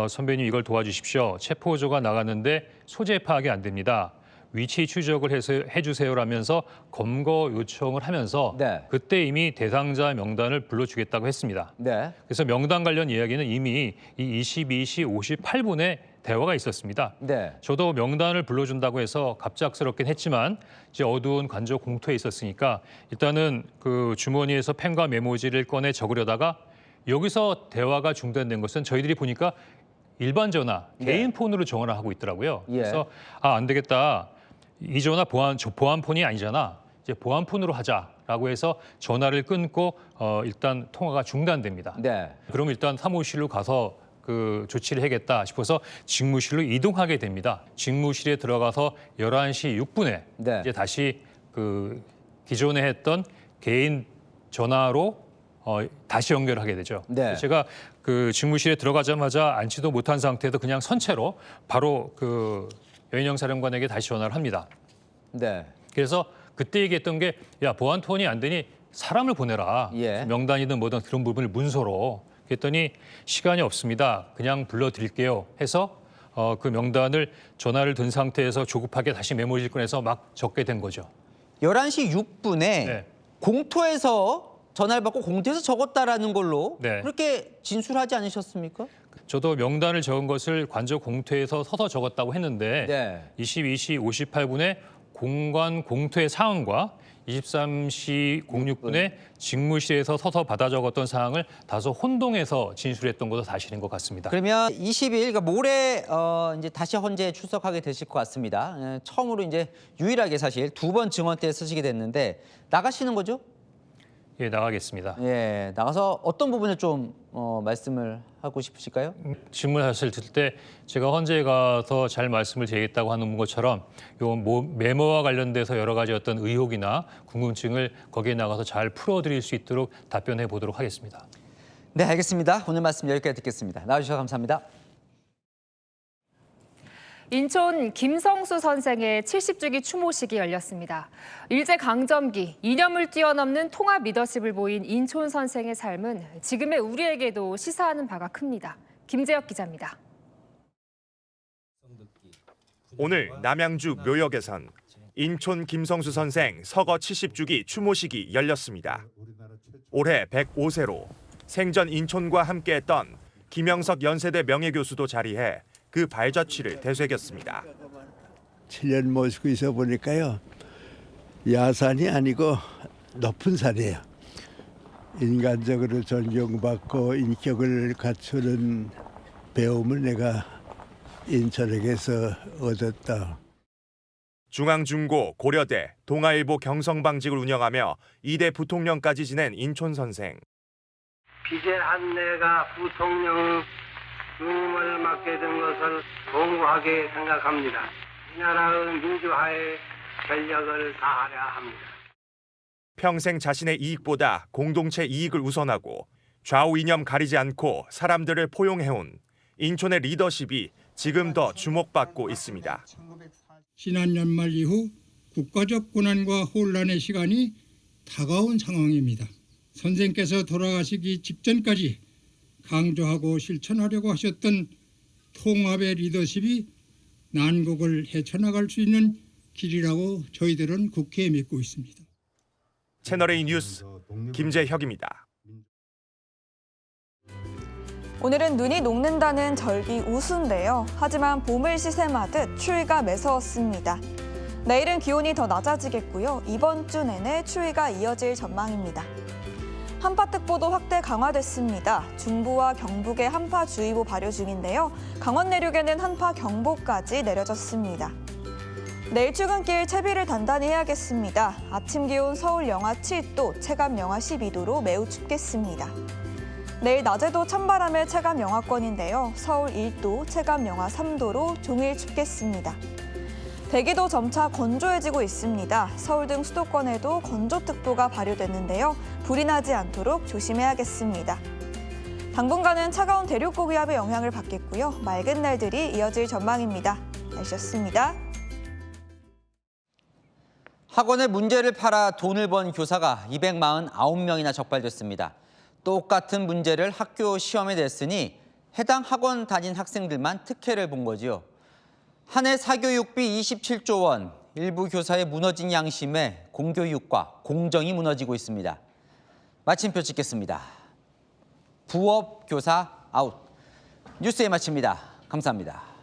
선배님 이걸 도와주십시오. 체포조가 나갔는데 소재 파악이 안 됩니다. 위치 추적을 해주세요라면서 검거 요청을 하면서 그때 이미 대상자 명단을 불러주겠다고 했습니다. 그래서 명단 관련 이야기는 이미 이 22시 58분에 대화가 있었습니다. 저도 명단을 불러준다고 해서 갑작스럽긴 했지만 이제 어두운 관저 공터에 있었으니까 일단은 그 주머니에서 펜과 메모지를 꺼내 적으려다가 여기서 대화가 중단된 것은 저희들이 보니까 일반 전화, 개인 폰으로 전화를 하고 있더라고요. 그래서 안 되겠다. 이 전화 보안폰이 아니잖아. 이제 보안폰으로 하자라고 해서 전화를 끊고 일단 통화가 중단됩니다. 그럼 일단 사무실로 가서 그 조치를 해야겠다 싶어서 직무실로 이동하게 됩니다. 직무실에 들어가서 11시 6분에 이제 다시 그 기존에 했던 개인 전화로 다시 연결하게 되죠. 제가 그 직무실에 들어가자마자 앉지도 못한 상태에서 그냥 선체로 바로 그 여인영 사령관에게 다시 전화를 합니다. 그래서 그때 얘기했던 게 야 보안폰이 안 되니 사람을 보내라. 명단이든 뭐든 그런 부분을 문서로. 그랬더니 시간이 없습니다. 그냥 불러드릴게요 해서 그 명단을 전화를 든 상태에서 조급하게 다시 메모지를 꺼내서 막 적게 된 거죠. 11시 6분에 공터에서 전화를 받고 공터에서 적었다라는 걸로 그렇게 진술하지 않으셨습니까? 저도 명단을 적은 것을 관저 공터에서 서서 적었다고 했는데 22시 58분에 공관 공터의 상황과 23시 06분에 직무실에서 서서 받아 적었던 사항을 다소 혼동해서 진술했던 것도 사실인 것 같습니다. 그러면 22일, 그러니까 모레 이제 다시 헌재에 출석하게 되실 것 같습니다. 처음으로 이제 유일하게 사실 2번 증언대에 서시게 됐는데 나가시는 거죠? 예, 나가겠습니다. 예, 나가서 어떤 부분을 좀 말씀을 하고 싶으실까요? 질문하실 때 제가 헌재에 가서 잘 말씀을 드리겠다고 하는 것처럼 요 메모와 관련돼서 여러 가지 어떤 의혹이나 궁금증을 거기에 나가서 잘 풀어드릴 수 있도록 답변해 보도록 하겠습니다. 네, 알겠습니다. 오늘 말씀 여기까지 듣겠습니다. 나와주셔서 감사합니다. 인천 김성수 선생의 70주기 추모식이 열렸습니다. 일제강점기, 이념을 뛰어넘는 통합 리더십을 보인 인천 선생의 삶은 지금의 우리에게도 시사하는 바가 큽니다. 김재혁 기자입니다. 오늘 남양주 묘역에선 인천 김성수 선생 서거 70주기 추모식이 열렸습니다. 올해 105세로 생전 인천과 함께했던 김영석 연세대 명예교수도 자리해 그 발자취를 되새겼습니다. 7년 모시고 있어 보니까요. 야산이 아니고 높은 산이에요. 인간적으로 존경받고 인격을 갖추는 배움을 내가 인천에게서 얻었다. 중앙중고, 고려대, 동아일보 경성방직을 운영하며 2대 부통령까지 지낸 인천 선생. 빚의 한내가 부통령 중임을 맡게 된 것을 공고하게 생각합니다. 이 나라의 민주화에 전력을 다하려 합니다. 평생 자신의 이익보다 공동체 이익을 우선하고 좌우 이념 가리지 않고 사람들을 포용해온 인천의 리더십이 지금 더 주목받고 있습니다. 지난 연말 이후 국가적 고난과 혼란의 시간이 다가온 상황입니다. 선생께서 돌아가시기 직전까지 강조하고 실천하려고 하셨던 통합의 리더십이 난국을 헤쳐나갈 수 있는 길이라고 저희들은 굳게 믿고 있습니다. 채널A 뉴스 김재혁입니다. 오늘은 눈이 녹는다는 절기 우수인데요. 하지만 봄을 시샘하듯 추위가 매서웠습니다. 내일은 기온이 더 낮아지겠고요. 이번 주 내내 추위가 이어질 전망입니다. 한파특보도 확대 강화됐습니다. 중부와 경북에 한파주의보 발효 중인데요. 강원 내륙에는 한파경보까지 내려졌습니다. 내일 출근길 채비를 단단히 해야겠습니다. 아침 기온 서울 영하 7도, 체감 영하 12도로 매우 춥겠습니다. 내일 낮에도 찬바람의 체감 영하권인데요. 서울 1도, 체감 영하 3도로 종일 춥겠습니다. 대기도 점차 건조해지고 있습니다. 서울 등 수도권에도 건조특보가 발효됐는데요. 불이 나지 않도록 조심해야겠습니다. 당분간은 차가운 대륙고기압의 영향을 받겠고요. 맑은 날들이 이어질 전망입니다. 날씨였습니다. 학원에 문제를 팔아 돈을 번 교사가 249명이나 적발됐습니다. 똑같은 문제를 학교 시험에 냈으니 해당 학원 다닌 학생들만 특혜를 본 거지요. 한 해 사교육비 27조 원, 일부 교사의 무너진 양심에 공교육과 공정이 무너지고 있습니다. 마침표 찍겠습니다. 부업 교사 아웃. 뉴스에 마칩니다. 감사합니다.